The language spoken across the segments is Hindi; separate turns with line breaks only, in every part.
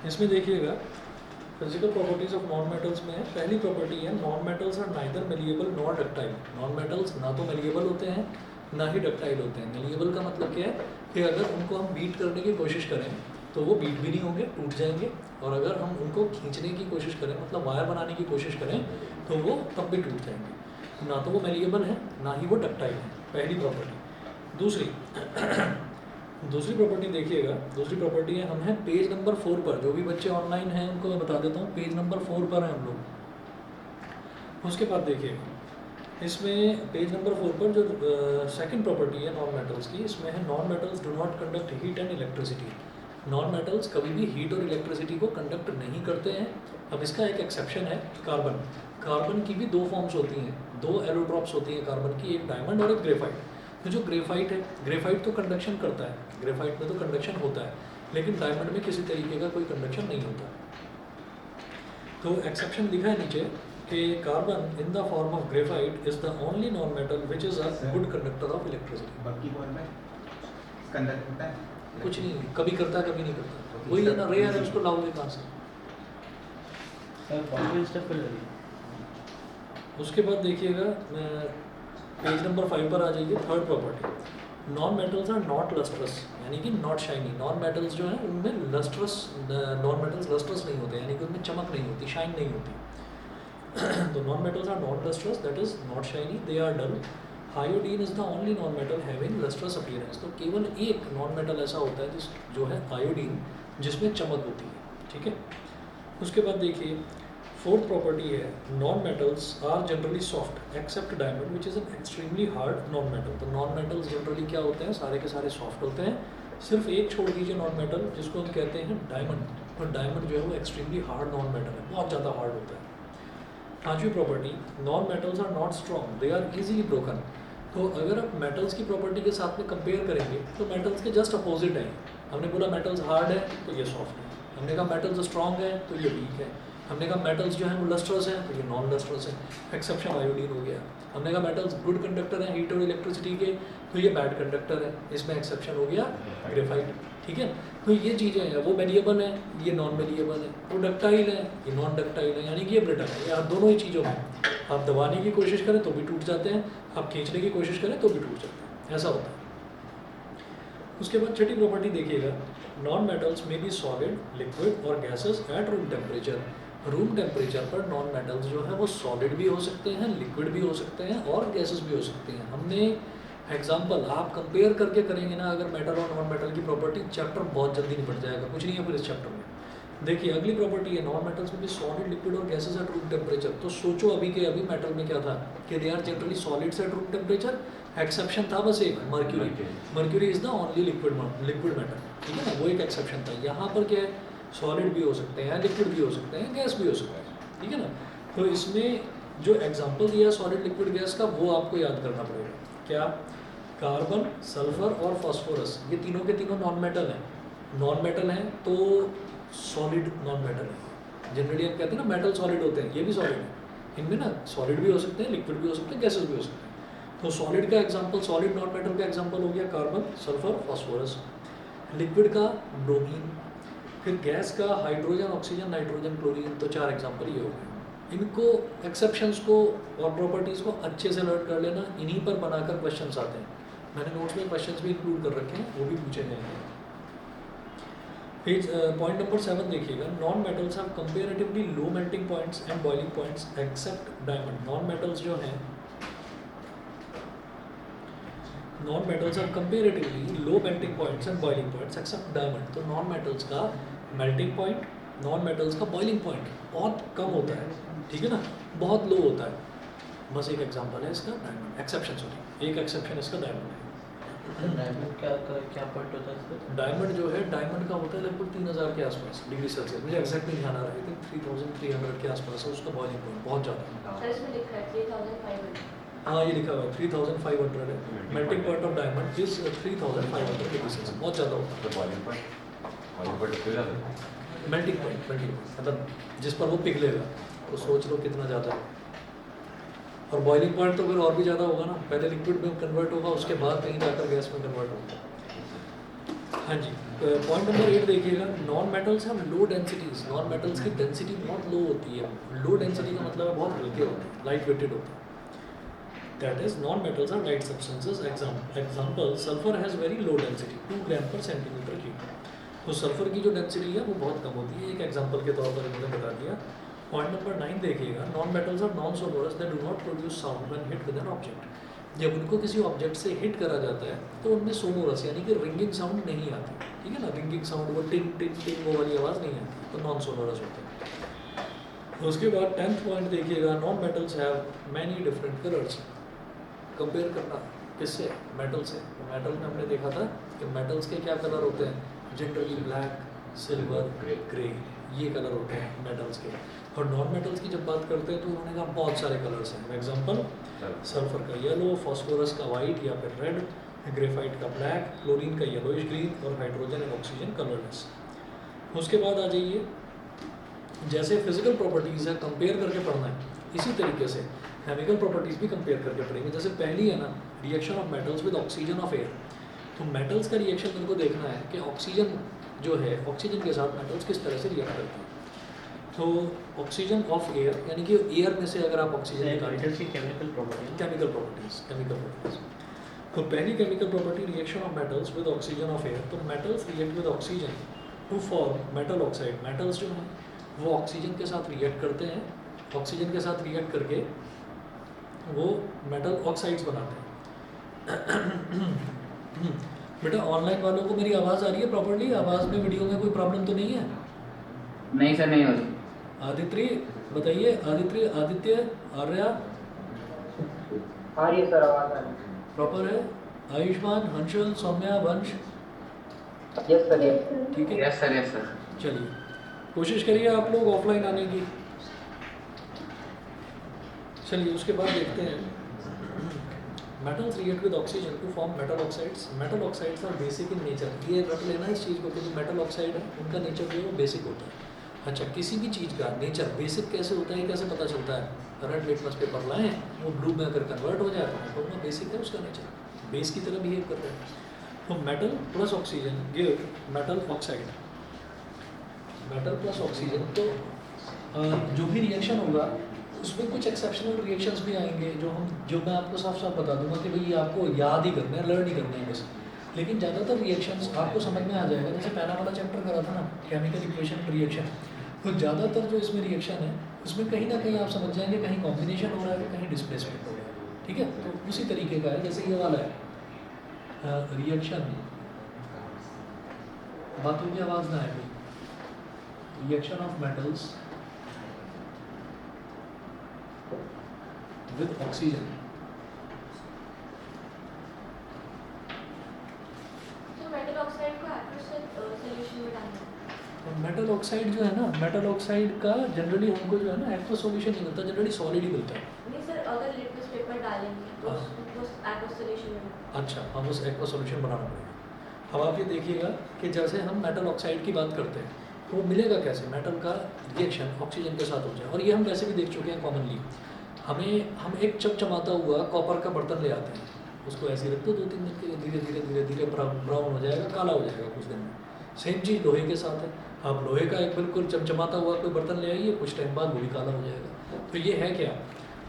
इसमें देखिएगा physical properties of non metals में पहली प्रॉपर्टी है non metals are neither malleable nor ductile. Non metals ना तो मेलिएबल होते हैं ना ही डक्टाइल होते हैं। मेलिएबल का मतलब क्या है कि अगर उनको हम बीट करने की कोशिश करें तो वो बीट भी नहीं होंगे, टूट जाएंगे, और अगर हम उनको खींचने की कोशिश करें मतलब वायर बनाने की कोशिश करें तो वो तब भी टूट जाएंगे। ना तो वो मेलिएबल है ना ही वो डक्टाइल है, पहली प्रॉपर्टी। दूसरी प्रॉपर्टी देखिएगा, दूसरी प्रॉपर्टी है हम हैं पेज नंबर 4 पर। जो भी बच्चे ऑनलाइन हैं उनको मैं बता देता हूँ, पेज नंबर 4 पर हैं हम लोग। उसके बाद देखिएगा इसमें पेज नंबर 4 पर जो सेकंड प्रॉपर्टी है नॉन मेटल्स की, इसमें है non metals do not conduct heat and electricity. Non metals कभी भी हीट और इलेक्ट्रिसिटी को कंडक्ट नहीं करते हैं। अब इसका एक एक्सेप्शन है कार्बन। कार्बन की भी दो फॉर्म्स होती हैं, दो एलोट्रॉप्स होती हैं कार्बन की, एक डायमंड और एक ग्रेफाइट। तो जो ग्रेफाइट है, ग्रेफाइट तो कंडक्शन करता है, ग्रेफाइट में तो कंडक्शन होता है, लेकिन डायमंड में किसी तरीके का कोई कंडक्शन नहीं होता। तो एक्सेप्शन दिखा है नीचे कि carbon in the form of graphite is the only non metal which is a good conductor of electricity.
बाकी फॉर्म में कंडक्ट होता है
कुछ नहीं, कभी करता है कभी नहीं करता, वही है ना, रेयर है, उसको लाओगे कहाँ से। उसके बाद देखिएगा पेज नंबर 5 पर आ जाइए, third property non metals are not lustrous, यानी कि नॉट शाइनी। नॉन मेटल्स जो हैं उनमें लस्ट्रस, नॉन मेटल्स लस्ट्रस नहीं होते, यानी कि उनमें चमक नहीं होती, शाइन नहीं होती। तो non metals are not lustrous, that is not shiny, they are dull. Iodine is the only non metal having lustrous appearance. तो केवल एक नॉन मेटल ऐसा होता है जो है आयोडीन, जिसमें चमक होती है, ठीक है। उसके बाद देखिए फोर्थ प्रॉपर्टी है non metals are generally soft except diamond which is an extremely hard non metal. तो नॉन मेटल्स जनरली क्या होते हैं, सारे के सारे सॉफ्ट होते हैं, सिर्फ एक छोड़ दीजिए नॉन मेटल जिसको हम कहते हैं डायमंड। और डायमंड जो है वो एक्सट्रीमली हार्ड नॉन मेटल है, बहुत ज़्यादा हार्ड होता है। पांचवी property non metals are not strong, they are easily broken. तो अगर आप मेटल्स की प्रॉपर्टी के साथ में कंपेयर करेंगे तो मेटल्स के जस्ट अपोजिट है। हमने बोला मेटल्स हार्ड है तो ये सॉफ्ट है, हमने कहा मेटल्स स्ट्रॉन्ग है तो ये वीक है, हमने कहा मेटल्स जो है वो लस्ट्रस है तो ये नॉन लस्ट्रस है, एक्सेप्शन आयोडीन हो गया। हमने कहा मेटल्स गुड कंडक्टर हैं हीट और इलेक्ट्रिसिटी के तो ये बैड कंडक्टर है, इसमें एक्सेप्शन हो गया ग्रेफाइट, ठीक है। तो ये चीज़ें हैं, वो मेलिएबल है, ये नॉन मेलिएबल है, वो डक्टाइल है, ये नॉन डक्टाइल है, यानी कि ये ब्रिटल है। यार दोनों ही चीज़ों में आप दबाने की कोशिश करें तो भी टूट जाते हैं, आप खींचने की कोशिश करें तो भी टूट जाते हैं, ऐसा होता है। उसके बाद छठी प्रॉपर्टी देखिएगा नॉन मेटल्स में बी सॉलिड, लिक्विड और gases at room temperature. Room temperature पर नॉन मेटल्स जो है वो सॉलिड भी हो सकते हैं, लिक्विड भी हो सकते हैं और गैसेस भी हो सकते हैं। हमने एग्जांपल आप कंपेयर करके करेंगे ना, अगर मेटल और नॉन मेटल की प्रॉपर्टी, चैप्टर बहुत जल्दी निपट जाएगा, कुछ नहीं है फिर इस चैप्टर में। देखिए अगली प्रॉपर्टी है नॉन मेटल्स में भी सॉलिड, लिक्विड और गैसेस एट रूम टेम्परेचर। तो सोचो अभी के अभी मेटल में क्या था कि they are generally solids at room temperature, exception था बस एक, mercury. Mercury is the only liquid metal, ठीक है ना, वो एक एक्सेप्शन था। यहाँ पर क्या है, सॉलिड भी हो सकते हैं, लिक्विड भी हो सकते हैं, गैस भी हो सकते हैं, ठीक है ना। तो इसमें जो एग्जांपल दिया सॉलिड, लिक्विड, गैस का, वो आपको याद करना पड़ेगा। क्या, कार्बन, सल्फर और फास्फोरस, ये तीनों के तीनों नॉन मेटल हैं। नॉन मेटल हैं तो सॉलिड नॉन मेटल है। जनरली हम कहते हैं ना मेटल सॉलिड होते हैं, ये भी सॉलिड है। इनमें ना सॉलिड भी हो सकते हैं, लिक्विड भी हो सकते हैं, गैसेस भी हो सकते हैं। तो सॉलिड का एग्जांपल, सॉलिड नॉन मेटल का एग्जांपल हो गया कार्बन, सल्फर, फास्फोरस। लिक्विड का ब्रोमीन, फिर गैस का हाइड्रोजन, ऑक्सीजन, नाइट्रोजन, क्लोरीन। तो 4 एग्जांपल ये हो गए। इनको एक्सेप्शंस को और प्रॉपर्टीज़ को अच्छे से लर्न कर लेना, इन्हीं पर बनाकर क्वेश्चंस आते हैं। मैंने नोट्स में क्वेश्चंस भी इंक्लूड कर रखे हैं, वो भी पूछे जाएंगे। पेज पॉइंट नंबर 7 देखिएगा non metals have comparatively low melting points and boiling points accept diamond. Non metals जो हैं, non metals have comparatively low melting points and boiling points accept diamond. तो नॉन मेटल्स का मेल्टिंग पॉइंट, नॉन मेटल्स का बॉइलिंग पॉइंट बहुत कम होता है, ठीक है ना, बहुत लो होता है। बस एक एग्जांपल है इसका डायमंड, एक्सेप्शन सॉरी, एक एक्सेप्शन इसका डायमंड है।
डायमंड क्या पॉइंट होता है इसका?
डायमंड जो है, डायमंड का होता है लगभग 3000 के आसपास डिग्री सेल्सियस, मुझे एग्जैक्ट नहीं ध्यान आ रहा है, लेकिन 3300 के आसपास है उसका बॉइलिंग पॉइंट, बहुत ज़्यादा।
सर इसमें लिखा है 3500।
हाँ ये लिखा हुआ है 3500 है, melting point of diamond is 3500 degree Celsius, बहुत ज़्यादा होता है।
तो बॉइलिंग पॉइंट
मेल्टिंग पॉइंट मतलब जिस पर वो पिघलेगा, तो सोच लो कितना ज़्यादा है। और बॉइलिंग पॉइंट तो फिर और भी ज़्यादा होगा ना, पहले लिक्विड में कन्वर्ट होगा, उसके बाद कहीं जाकर गैस में कन्वर्ट होगा। हाँ जी, पॉइंट नंबर 8 देखिएगा, non metals have low densities. Non metals की डेंसिटी बहुत लो होती है। लो डेंसिटी का मतलब है बहुत हल्के होते हैं, लाइट वेटेड होते हैं। That is non metals are light substances. Example, sulphur has very low density 2 gram per centimetre cube. तो सल्फर की जो डेंसिटी है वो बहुत कम होती है, एक एग्जाम्पल के तौर पर इन्होंने बता दिया। पॉइंट नंबर 9 देखिएगा, non metals are non sonorous, they do not produce sound when hit with an object. जब उनको किसी ऑब्जेक्ट से हिट करा जाता है तो उनमें सोनोरस यानी कि रिंगिंग साउंड नहीं आती, ठीक है ना। रिंगिंग साउंड, वो टिंग टिंग टिंग वो वाली आवाज़ नहीं आती, तो नॉन सोनोरस होते हैं। उसके बाद 10th पॉइंट देखिएगा, non metals have many different colours. Compare करना किससे? मेटल से। तो मेटल में हमने देखा था कि मेटल्स के क्या कलर होते हैं, जनरली ब्लैक, सिल्वर, ग्रे, ये कलर होते हैं मेटल्स के। और नॉन मेटल्स की जब बात करते हैं तो उन्होंने कहा बहुत सारे कलर्स हैं। एग्जांपल, सल्फर का येलो, फास्फोरस का वाइट या फिर रेड, ग्रेफाइट का ब्लैक, क्लोरीन का येलोइश ग्रीन और हाइड्रोजन एंड ऑक्सीजन कलरलेस। उसके बाद आ जाइए, जैसे फिजिकल प्रॉपर्टीज़ है कंपेयर करके पढ़ना है, इसी तरीके से केमिकल प्रॉपर्टीज़ भी कंपेयर करके पढ़ेंगे। जैसे पहली है ना, reaction of metals with oxygen of air. तो मेटल्स का रिएक्शन मेरे को देखना है कि ऑक्सीजन जो है, ऑक्सीजन के साथ मेटल्स किस तरह से रिएक्ट करते हैं। तो ऑक्सीजन ऑफ एयर यानी कि एयर में से अगर आप ऑक्सीजन निकालें,
मेटल्स की केमिकल प्रॉपर्टी।
Chemical properties. तो पहली chemical property, reaction of metals with oxygen of air. तो metals react with oxygen to form metal oxide. Metals जो हैं वो ऑक्सीजन के साथ रिएक्ट करते हैं, ऑक्सीजन के साथ रिएक्ट करके वो मेटल ऑक्साइड्स बनाते हैं। बेटा ऑनलाइन वालों को मेरी आवाज़ आ रही है प्रॉपर्ली? आवाज़ में, वीडियो में कोई प्रॉब्लम तो नहीं है?
नहीं सर, नहीं हो रही।
आदित्य बताइए, आदित्य आर्या
आ रही है सर, आवाज़ आ रही है।
प्रॉपर है? आयुष्मान, हंशल, सौम्या, वंश,
यस सर, यस।
ठीक है।
Yes sir, yes sir.
चलिए कोशिश करिए आप लोग ऑफलाइन आने की। चलिए उसके बाद देखते हैं, metals react with oxygen to form metal oxides. Metal oxides are basic in nature. ये रट लेना इस चीज़ को कि जो मेटल ऑक्साइड है उनका नेचर जो है वो बेसिक होता है। अच्छा, किसी भी चीज़ का नेचर बेसिक कैसे होता है, कैसे पता चलता है? रेड लिटमस पेपर लाएँ, वो ब्लू में अगर कन्वर्ट हो जाए तो मैं बेसिक है उसका नेचर, बेस की तरह बिहेव कर रहा है। तो metal plus oxygen give metal oxide. Metal plus oxygen, तो जो भी रिएक्शन होगा उसमें कुछ एक्सेप्शनल रिएक्शंस भी आएंगे जो मैं आपको साफ साफ बता दूंगा कि भाई ये आपको याद ही करना है, लर्न ही करना है बस। लेकिन ज़्यादातर रिएक्शंस आपको समझ में आ जाएगा। जैसे पहला वाला चैप्टर करा था ना, केमिकल इक्वेशन रिएक्शन, तो ज़्यादातर जो इसमें रिएक्शन है उसमें कहीं ना कहीं आप समझ जाएंगे, कहीं कॉम्बिनेशन हो रहा है, कहीं डिस्प्लेसमेंट हो रहा है, ठीक है। तो उसी तरीके का है, जैसे ये वाला है रिएक्शन, बातों की आवाज़ ना है, reaction of metals with oxygen.
तो मेटल ऑक्साइड को एक्वस सॉल्यूशन में डालना है।
और मेटल ऑक्साइड जो है ना, मेटल ऑक्साइड का जनरली हमको जो है ना एक्वस सॉल्यूशन नहीं मिलता, जनरली सॉलिड ही मिलता है।
नहीं सर, अगर लिटमस पेपर डालेंगे तो
हाँ।
उसको एक्वस सॉल्यूशन में।
अच्छा, हम उस एक्वस सॉल्यूशन बनाना पड़ेगा। अब आप ये देखिएगा कि जैसे हम मेटल ऑक्साइड की बात करते हैं तो वो मिलेगा कैसे? मेटल का रिएक्शन ऑक्सीजन के साथ हो जाए। और ये हम वैसे भी देख चुके हैं कॉमनली। हम एक चमचमाता हुआ कॉपर का बर्तन ले आते हैं, उसको ऐसे रख दो 2-3 दिन के लिए, धीरे धीरे धीरे धीरे ब्राउन हो जाएगा, काला हो जाएगा कुछ दिन में। सेम चीज़ लोहे के साथ है। आप लोहे का एक बिल्कुल चमचमाता हुआ कोई बर्तन ले आइए, कुछ टाइम बाद वो भी काला हो जाएगा। तो ये है क्या?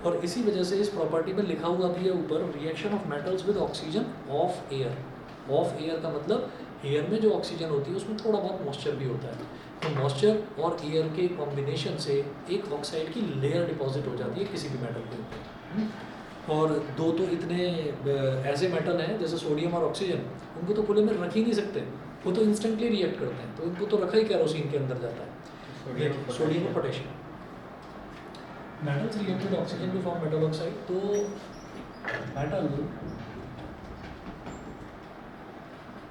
और इसी वजह से इस प्रॉपर्टी में लिखा हुआ भी है ऊपर, reaction of metals with oxygen of air. Of air का मतलब एयर में जो ऑक्सीजन होती है उसमें थोड़ा बहुत मॉइस्चर भी होता है। तो मॉइस्चर और एयर के कॉम्बिनेशन से एक ऑक्साइड की लेयर डिपॉजिट हो जाती है किसी भी मेटल के ऊपर। और दो तो इतने ऐसे मेटल हैं जैसे सोडियम और ऑक्सीजन, उनको तो खुले में रख ही नहीं सकते, वो तो इंस्टेंटली रिएक्ट करते हैं। तो इनको तो रखा ही कैरोसिन के अंदर जाता है, सोडियम और potassium. Metals react with oxygen to form metal oxide. तो metal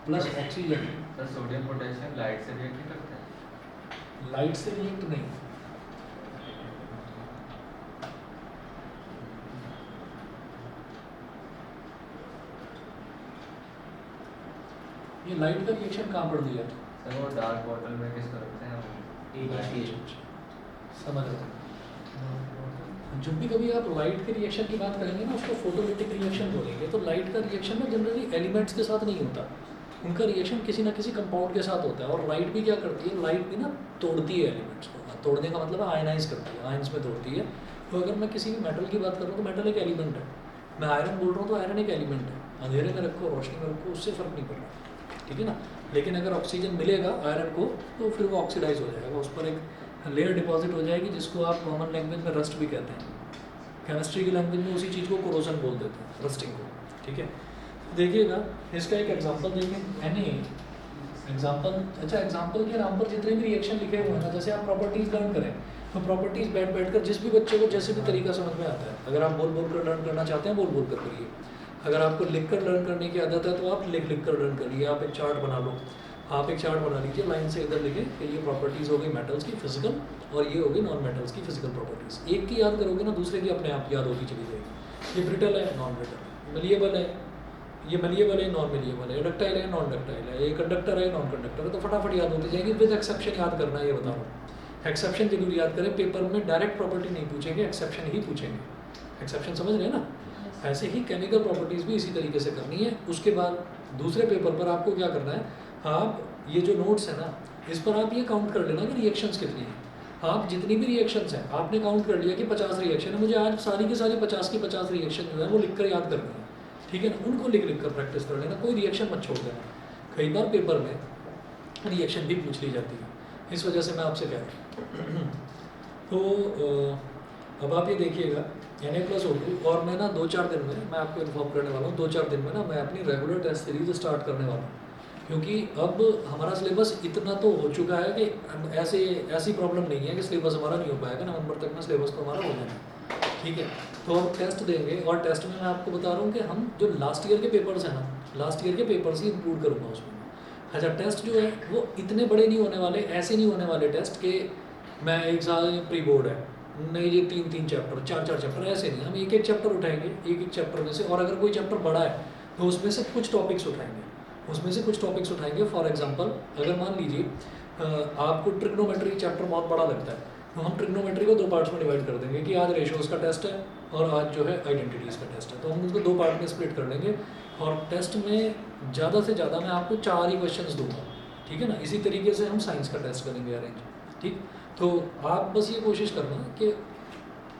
plus oxygen,
sir sodium potassium light से रिएक्ट नहीं करते हैं?
लाइट से रिएक्ट नहीं, ये लाइट का रिएक्शन कहाँ पढ़ दिया?
सर वो डार्क बॉटल में किसको रखते हैं हम?
समझ रहे हैं। जब भी कभी आप लाइट के रिएक्शन की बात करेंगे ना, उसको फोटोलिटिक रिएक्शन बोलेंगे। तो लाइट का रिएक्शन ना जनरली एलिमेंट्स के साथ नहीं होता, उनका रिएक्शन किसी ना किसी कंपाउंड के साथ होता है। और लाइट भी क्या करती है, लाइट भी ना तोड़ती है एलिमेंट्स को। तोड़ने का मतलब आयनाइज करती है, आयंस में तोड़ती है। तो अगर मैं किसी भी मेटल की बात कर रहा हूँ तो मेटल एक एलिमेंट है, मैं आयरन बोल रहा हूँ तो आयरन एक एलिमेंट है। अंधेरे में रखो रोशनी में रखो उससे फ़र्क नहीं पड़ रहा, ठीक है ना। लेकिन अगर ऑक्सीजन मिलेगा आयरन को तो फिर वो ऑक्सीडाइज हो जाएगा, उस पर एक लेयर डिपॉजिट हो जाएगी जिसको आप कॉमन लैंग्वेज में रस्ट भी कहते हैं। केमिस्ट्री की लैंग्वेज में उसी चीज़ को कोरोजन बोल देते हैं, रस्टिंग को, ठीक है। देखिएगा इसका एक एग्जांपल देखिए, एनी एग्जांपल। अच्छा, एग्जांपल के नाम पर जितने भी रिएक्शन लिखे हुए हैं ना, जैसे आप प्रॉपर्टीज़ लर्न करें तो प्रॉपर्टीज़ बैठ कर जिस भी बच्चे को जैसे भी तरीका समझ में आता है, अगर आप बोल बोल कर लर्न करना चाहते हैं बोल कर करिए। अगर आपको लिख कर लर्न करने की आदत है तो आप लिख कर लर्न करिए। आप एक चार्ट बना लो, आप एक चार्ट बना लीजिए, लाइन से इधर लिखे कि ये प्रॉपर्टीज़ हो गई मेटल्स की फिजिकल और ये हो गई नॉन मेटल्स की फिजिकल प्रॉपर्टीज़। एक की याद करोगे ना दूसरे की अपने आप याद होती चली जाएगी। ये ब्रिटल है, नॉन ब्रिटल, मलिएबल है, ये मलिएबल है, नॉन मलिएबल है, डक्टाइल है, नॉन डक्टाइल है, ये कंडक्टर है, नॉन कंडक्टर है। तो फटाफट याद होती जाएगी। विद एक्सेप्शन याद करना है, ये बता रहा हूँ। एक्सेप्शन जरूर याद करें, पेपर में डायरेक्ट प्रॉपर्टी नहीं पूछेंगे, एक्सेप्शन ही पूछेंगे। एक्सेप्शन समझ रहे हैं ना। ऐसे ही केमिकल प्रॉपर्टीज़ भी इसी तरीके से करनी है। उसके बाद दूसरे पेपर पर आपको क्या करना है, आप ये जो नोट्स है ना इस पर आप ये काउंट कर लेना कि रिएक्शंस कितनी हैं। आप जितनी भी रिएक्शंस हैं आपने काउंट कर लिया कि 50 रिएक्शन है, मुझे आज सारी की सारी 50 की 50 रिएक्शन जो है वो लिख कर याद करनी है, ठीक है ना। उनको लिख कर प्रैक्टिस कर लेना, कोई रिएक्शन मत छोड़ देना। कई बार पेपर में रिएक्शन भी पूछ ली जाती है, इस वजह से मैं आपसे कह रहा हूँ। तो अब आप ये देखिएगा Na+O2, और मैं ना 2-4 दिन में मैं आपको इन्फॉर्म करने वाला हूँ, 2-4 दिन में ना मैं अपनी रेगुलर टेस्ट सीरीज स्टार्ट करने वाला हूँ। क्योंकि अब हमारा सिलेबस इतना तो हो चुका है कि ऐसी प्रॉब्लम नहीं है कि सिलेबस हमारा नहीं हो पाएगा। नवंबर तक में सिलेबस तो हमारा हो जाएगा, ठीक है। तो हम टेस्ट देंगे, और टेस्ट में मैं आपको बता रहा हूँ कि हम जो लास्ट ईयर के पेपर्स हैं ना, लास्ट ईयर के पेपर्स ही इंक्लूड करूँगा उसमें। अच्छा, टेस्ट जो है वो इतने बड़े नहीं होने वाले, ऐसे नहीं होने वाले टेस्ट के मैं एक साल प्री बोर्ड है नहीं, ये 3-3 चैप्टर 4-4 चैप्टर, ऐसे नहीं। हम एक चैप्टर उठाएंगे, एक चैप्टर में से, और अगर कोई चैप्टर बड़ा है तो उसमें से कुछ टॉपिक्स उठाएंगे। फॉर एग्जांपल अगर मान लीजिए आपको ट्रिग्नोमेट्री चैप्टर बहुत बड़ा लगता है तो हम ट्रिग्नोमेट्री को 2 पार्ट्स में डिवाइड कर देंगे कि आज रेशियोज़ का टेस्ट है और आज जो है आइडेंटिटीज़ का टेस्ट है। तो हम उसको 2 पार्ट में स्प्लिट कर लेंगे, और टेस्ट में ज़्यादा से ज़्यादा मैं आपको 4 ही क्वेश्चंस दूंगा, ठीक है ना। इसी तरीके से हम साइंस का टेस्ट करेंगे अरेंज, ठीक। तो आप बस ये कोशिश करना कि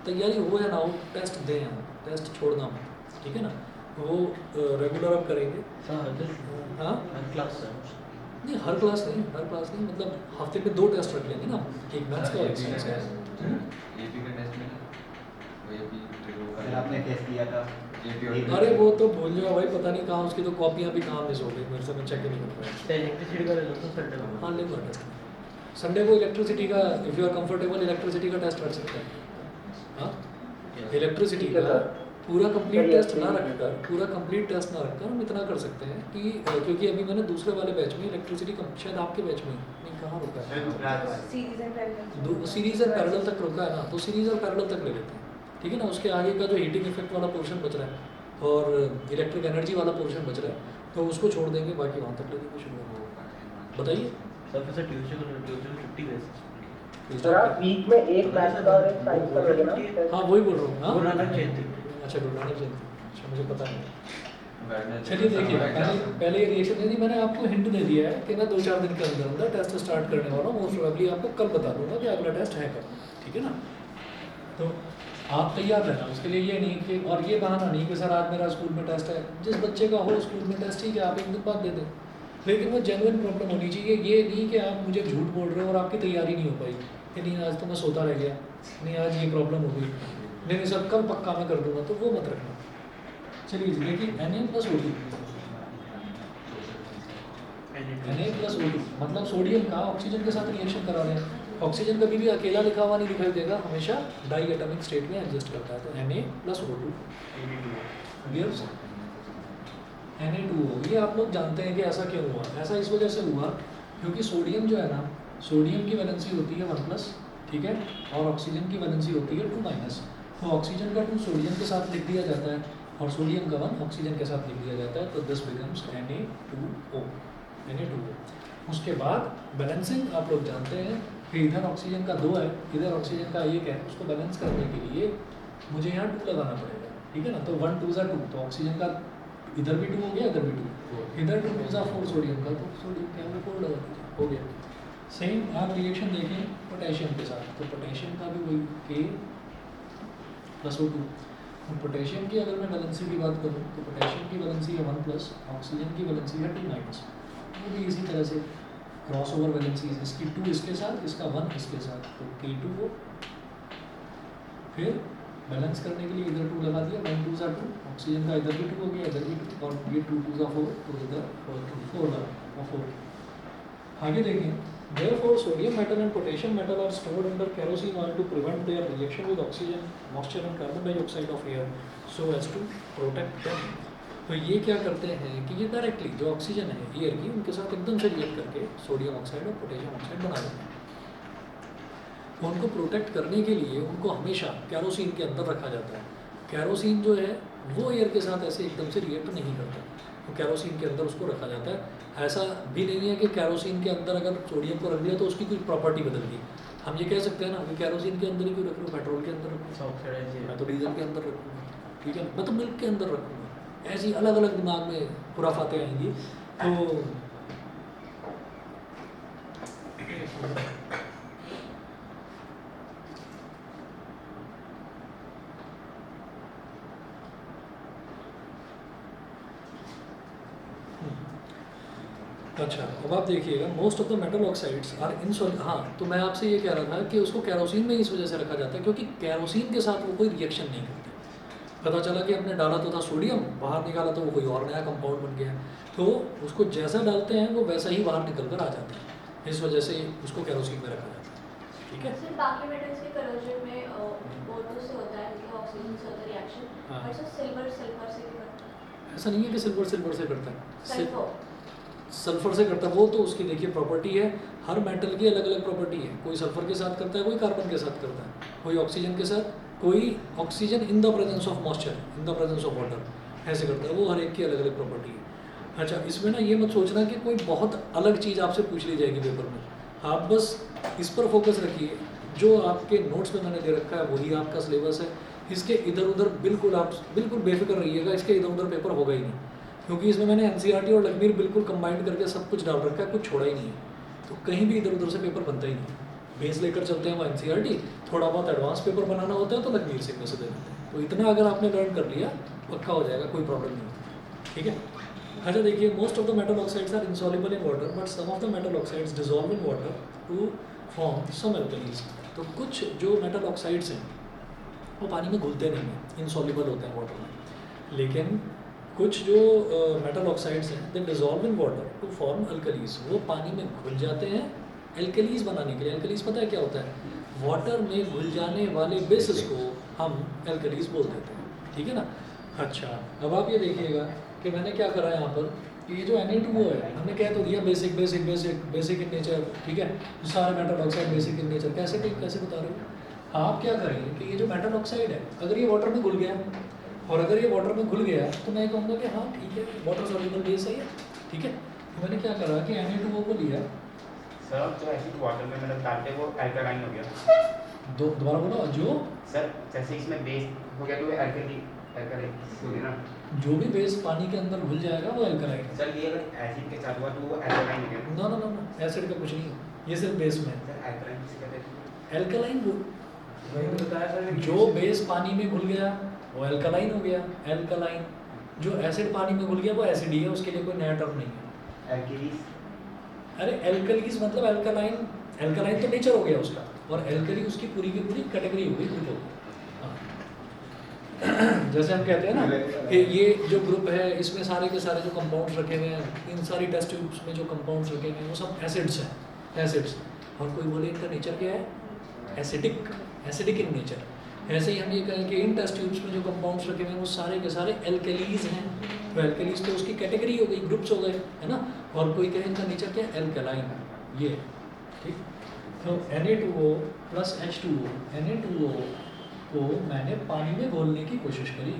तैयारी हो या ना हो, टेस्ट दें हम, टेस्ट छोड़ना मत, ठीक है ना। वो रेगुलर अब करेंगे। हाँ,
हर क्लास से
नहीं, हर क्लास नहीं, मतलब हफ्ते में 2 टेस्ट रख लेंगे ना, एक मैथ्स का और एक साइंस का।
एपी का टेस्ट में वो एपी
फिर आपने टेस्ट दिया था।
अरे वो तो भूल जाओ भाई, पता नहीं कहाँ उसकी तो कॉपियाँ भी कहाँ मिस हो गई मेरे से, मैं चेक ही नहीं कर पाया।
इलेक्ट्रिसिटी का ले लो तो संडे को।
हाँ, लेंगे टेस्ट संडे को इलेक्ट्रिसिटी का, if you are comfortable electricity का टेस्ट रख सकते हैं। हाँ, इलेक्ट्रिसिटी का पूरा कंप्लीट टेस्ट ना रखकर हम इतना कर सकते हैं कि क्योंकि अभी मैंने दूसरे वाले बैच में इलेक्ट्रिसिटी का, शायद आपके बैच में नहीं, कहाँ रुका है,
series and parallel.
Series and parallel तक रुका है ना, तो सीरीज और पैरेलल तक ले लेते हैं, ठीक है ना। उसके आगे का जो हीटिंग इफेक्ट वाला पोर्शन बच रहा है और इलेक्ट्रिक एनर्जी वाला पोर्शन बच रहा है, तो उसको छोड़ देंगे, बाकी वहाँ तक ले देंगे शुरू। बताइए
सर, फिर ट्यूसडे को छुट्टी वैसे
सर आप वीक में एक मैथ्स का और एक साइंस का लोगे ना?
हाँ, वही बोल रहा हूँ। हाँ,
गुरु नानक जयंती।
अच्छा, गुरु नानक जयंती, अच्छा मुझे पता नहीं।
बैठना
चलिए देखिए, पहले ये रिएक्शन दे दी मैंने, आपको हिंट दे दिया है कि मैं 2-4 दिन के अंदर टेस्ट स्टार्ट करने वाला हूँ। मोस्ट प्रोबेबली आपको कल बता दूंगा कि अगला टेस्ट है कब, ठीक है ना। तो आप तैयार रहना उसके लिए, ये नहीं कि, और ये बहाना नहीं कि सर आज मेरा स्कूल में टेस्ट है। जिस बच्चे का हो स्कूल में टेस्ट, ठीक है, आप 1 दिन बाद दे दें, लेकिन वो जेन्युइन प्रॉब्लम होनी चाहिए। ये नहीं कि आप मुझे झूठ बोल रहे हो और आपकी तैयारी नहीं हो पाई कि नहीं आज तो मैं सोता रह गया, नहीं आज ये प्रॉब्लम हो गई, नहीं सर कल पक्का मैं कर दूंगा, तो वो मत रखना। चलिए देखिए, Na+O2 मतलब सोडियम का ऑक्सीजन के साथ रिएक्शन करा रहे हैं। ऑक्सीजन कभी भी अकेला लिखा हुआ नहीं दिखाई देगा, हमेशा डाई एटॉमिक स्टेट में एग्जिस्ट करता है। तो Na+O2 गिव्स Na2O। ये आप लोग जानते हैं कि ऐसा क्यों हुआ। ऐसा इस वजह से हुआ क्योंकि सोडियम जो है ना, सोडियम की वैलेंसी होती है 1+, ठीक है, और ऑक्सीजन की वैलेंसी होती है 2-। तो ऑक्सीजन का 2 सोडियम के साथ लिख दिया जाता है और सोडियम का 1 ऑक्सीजन के साथ लिख दिया जाता है, तो दिस बिकम्स Na2O। उसके बाद बैलेंसिंग आप लोग जानते हैं कि इधर ऑक्सीजन का 2 है, इधर ऑक्सीजन का 1 है, उसको बैलेंस करने के लिए मुझे यहाँ 2 लगाना पड़ेगा, ठीक है ना। तो 1 2 2, तो ऑक्सीजन का इधर भी 2 हो गया, इधर भी 2, इधर 2 2 4 सोडियम का, तो सोडियम क्या है 4 लगा दीजिए, हो गया। सेम आप रिएक्शन देखें पोटेशियम के साथ, तो पोटेशियम का भी वही K+O2। पोटेशियम की अगर मैं वैलेंसी की बात करूँ तो पोटेशियम की वैलेंसी है 1+, ऑक्सीजन की वैलेंसी है 2-। वो भी इसी तरह से क्रॉस ओवर वैलेंसी, इसकी 2 इसके साथ, इसका 1 इसके साथ, तो K2O। फिर बैलेंस करने के लिए इधर 2 लगा दिया, 1 2 2, ऑक्सीजन का इधर भी 2 हो गया, इधर भी 2, और ये 2 2 4, तो इधर 4 लगा, 4। आगे देखें, therefore sodium metal and potassium metal are stored under kerosene oil to prevent their reaction with oxygen, moisture and carbon dioxide of air so as to protect them। तो ये क्या करते हैं कि ये डायरेक्टली जो ऑक्सीजन है एयर की, उनके साथ एकदम से रिएक्ट करके सोडियम ऑक्साइड और पोटेशियम ऑक्साइड बना देते हैं। तो उनको प्रोटेक्ट करने के लिए उनको हमेशा कैरोसिन के अंदर रखा जाता है। कैरोसिन जो है वो एयर के साथ ऐसे एकदम से रिएक्ट नहीं करता, तो कैरोसिन के अंदर उसको रखा जाता है। ऐसा भी नहीं है कि कैरोसिन के अंदर अगर सोडियम को रख दिया तो उसकी कोई प्रॉपर्टी बदल गई। हम ये कह सकते हैं ना कि कैरोसिन के अंदर ही क्यों रख रहे हो, पेट्रोल के अंदर रखो,
ऑक्साइडाइज
मैं तो डीजल के अंदर रखूँगा, ठीक है, मैं तो मिल्क के अंदर रखूँगा। ऐसी अलग अलग दिमाग में खुराफातें आएंगी। तो अच्छा, अब आप देखिएगा, most of the metal oxides are insoluble. हाँ, तो मैं आपसे ये कह रहा था कि उसको कैरोसिन में इस वजह से रखा जाता है क्योंकि कैरोसिन के साथ वो कोई रिएक्शन नहीं करते। पता चला कि हमने डाला तो था सोडियम, बाहर निकाला तो वो कोई और नया कंपाउंड बन गया, तो उसको जैसा डालते हैं वो वैसा ही बाहर निकल कर आ जाता है। इस वजह से उसको कैरोसिन में रखा जाता है, ठीक है।
सर बाकी मेटल्स के करोजन में O2 से होता है, कि ऑक्सीजन से होता है रिएक्शन,
हाँ।
और सर सिल्वर सल्फर से भी करता है।
ऐसा नहीं है कि सिल्वर से करता है,
सल्फर
सल्फर से करता है वो तो उसकी देखिए प्रॉपर्टी है। हर मेटल की अलग अलग प्रॉपर्टी है, कोई सल्फर के साथ करता है, कोई कार्बन के साथ करता है, कोई ऑक्सीजन के साथ, कोई oxygen in the presence of moisture, in the presence of water, ऐसे करता है। वो हर एक की अलग अलग प्रॉपर्टी है। अच्छा, इसमें ना ये मत सोचना कि कोई बहुत अलग चीज़ आपसे पूछ ली जाएगी पेपर में, आप बस इस पर फोकस रखिए। जो आपके नोट्स में मैंने दे रखा है वही आपका सिलेबस है। इसके इधर उधर बिल्कुल आप बिल्कुल बेफिक्र रहिएगा, इसके इधर उधर पेपर होगा ही नहीं, क्योंकि इसमें मैंने एनसीईआरटी और लखमीर बिल्कुल कंबाइंड करके सब कुछ डाल रखा है, कुछ छोड़ा ही नहीं है। तो कहीं भी इधर उधर से पेपर बनता ही नहीं। बेस लेकर चलते हैं वो एनसीईआरटी, थोड़ा बहुत एडवांस पेपर बनाना होता है तो लखमीर सिंह में से दे देते हैं। तो इतना अगर आपने लर्न कर लिया पक्का हो जाएगा, कोई प्रॉब्लम नहीं होती, ठीक है। अच्छा देखिए, most of the metal oxides are insoluble in water but some of the metal oxides dissolve in water to form some alkalis. तो कुछ जो मेटल ऑक्साइड्स हैं वो पानी में घुलते नहीं हैं, इनसॉल्युबल होते हैं वाटर में। लेकिन कुछ जो मेटल ऑक्साइड्स हैं they dissolve in water to form alkalis, वो पानी में घुल जाते हैं एल्कलीज बनाने के लिए। एल्कलीज पता है क्या होता है? वाटर में घुल जाने वाले बेसिस को हम एल्कलीज बोल देते हैं, ठीक है ना। अच्छा, अब आप ये देखिएगा कि मैंने क्या करा है यहाँ पर, ये जो Na2O है हमने कह तो दिया basic basic basic basic in nature, ठीक है। सारे metal oxide basic in nature, कैसे कैसे बता रहे हो आप? क्या करेंगे कि ये जो मेटल ऑक्साइड है अगर ये वाटर में घुल गया, और अगर ये वाटर में घुल गया तो मैं कहूँगा कि हाँ ठीक है, वाटर सॉल्युबल बेस है ये, ठीक है। तो मैंने क्या करा कि Na2O को लिया,
सर जो एसिड वाटर में मतलब डालते वो अल्कलाइन हो गया।
दोबारा बोलो, जो
सर जैसे इसमें बेस हो गया तो अल्कली अल्कलाइन हो गया ना।
जो भी बेस पानी के अंदर घुल जाएगा वो अल्कलाइन है।
सर ये अगर एसिड के साथ हुआ तो वो अल्कलाइन हो गया।
ना ना ना ना, एसिड का कुछ नहीं है, ये सिर्फ बेस में है।
सर अल्कलाइन किसे कहते हैं?
एल्कलाइन
वही तो बताया सर,
जो बेस पानी में घुल गया वो एल्कलाइन हो गया, एल्कलाइन। जो एसिड पानी में घुल गया वो एसिड ही है, उसके लिए कोई नया टर्म नहीं है।
एल्कलीज।
अरे एल्कलीज मतलब एल्कलाइन, एल्कलाइन तो नेचर हो गया उसका, और एल्कली उसकी पूरी की पूरी कैटेगरी हो गई, ग्रुप हो गया। हाँ। जैसे हम कहते हैं ना कि ये जो ग्रुप है इसमें सारे के सारे जो कंपाउंड्स रखे हुए हैं, इन सारी टेस्ट ट्यूब्स में जो कंपाउंड्स रखे हुए हैं वो सब एसिड्स हैं, एसिड्स। और कोई बोले इनका नेचर क्या है? Acidic, acidic in nature. ऐसे ही हम ये कहें कि इन टेस्ट ट्यूब्स में जो कंपाउंड्स रखे हुए हैं वो सारे के सारे एल्कलीज हैं। तो एल्कलीज तो उसकी कैटेगरी हो गई, ग्रुप्स हो गए, है ना। और कोई कहे इनका नेचर क्या है? एल्कलाइन, ये ठीक। तो Na2O प्लस H2O, Na2O को मैंने पानी में घोलने की कोशिश करी,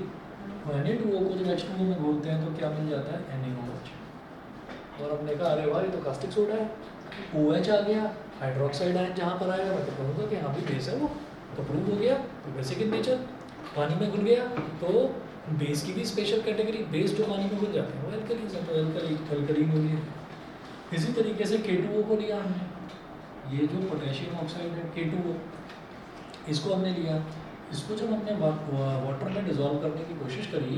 तो Na2O को जब H2O में घोलते हैं तो क्या मिल जाता है? NaOH। और हमने कहा अरे वाह ये तो कास्टिक सोडा है, OH आ गया, हाइड्रोक्साइड आयन जहाँ पर आएगा मैं तो कहूँगा कि हाँ भी बेस है वो, तो प्रूव हो गया। तो बेसिक इन नेचर, पानी में घुल गया तो बेस की भी स्पेशल कैटेगरी, बेस जो पानी में घुल जाते हैं वो एल्कलीज है, तो एल्कलीन हो गया। इसी तरीके से K2O को लिया हमने, ये जो पोटेशियम ऑक्साइड है K2O, इसको हमने लिया, इसको जब हमने वाटर में डिजोल्व करने की कोशिश करी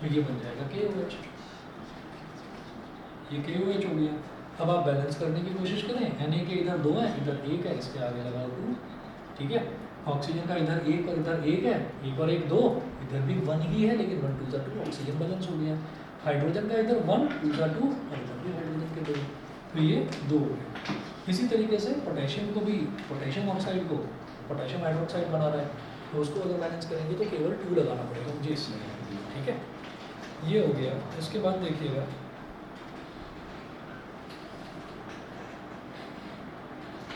तो ये बन जाएगा KOH, ये KOH हो गया। अब आप बैलेंस करने की कोशिश करें, Na के इधर 2 है, इधर 1 है, इसके आगे लगाओ 2, ठीक है। ऑक्सीजन का इधर 1 और इधर 1 है, 1 और 1 2, इधर भी 1 ही है लेकिन 1 2 2, ऑक्सीजन बैलेंस हो गया। हाइड्रोजन का इधर 1 2 2 और इधर भी हाइड्रोजन के 2, तो ये 2 हो गए। इसी तरीके से पोटेशियम को भी, पोटेशियम ऑक्साइड को पोटेशियम हाइड्रोक्साइड बना रहा है, तो उसको अगर बैलेंस करेंगे तो केवल 2 लगाना पड़ेगा मुझे इसमें, ठीक है। ये हो गया। इसके बाद देखिएगा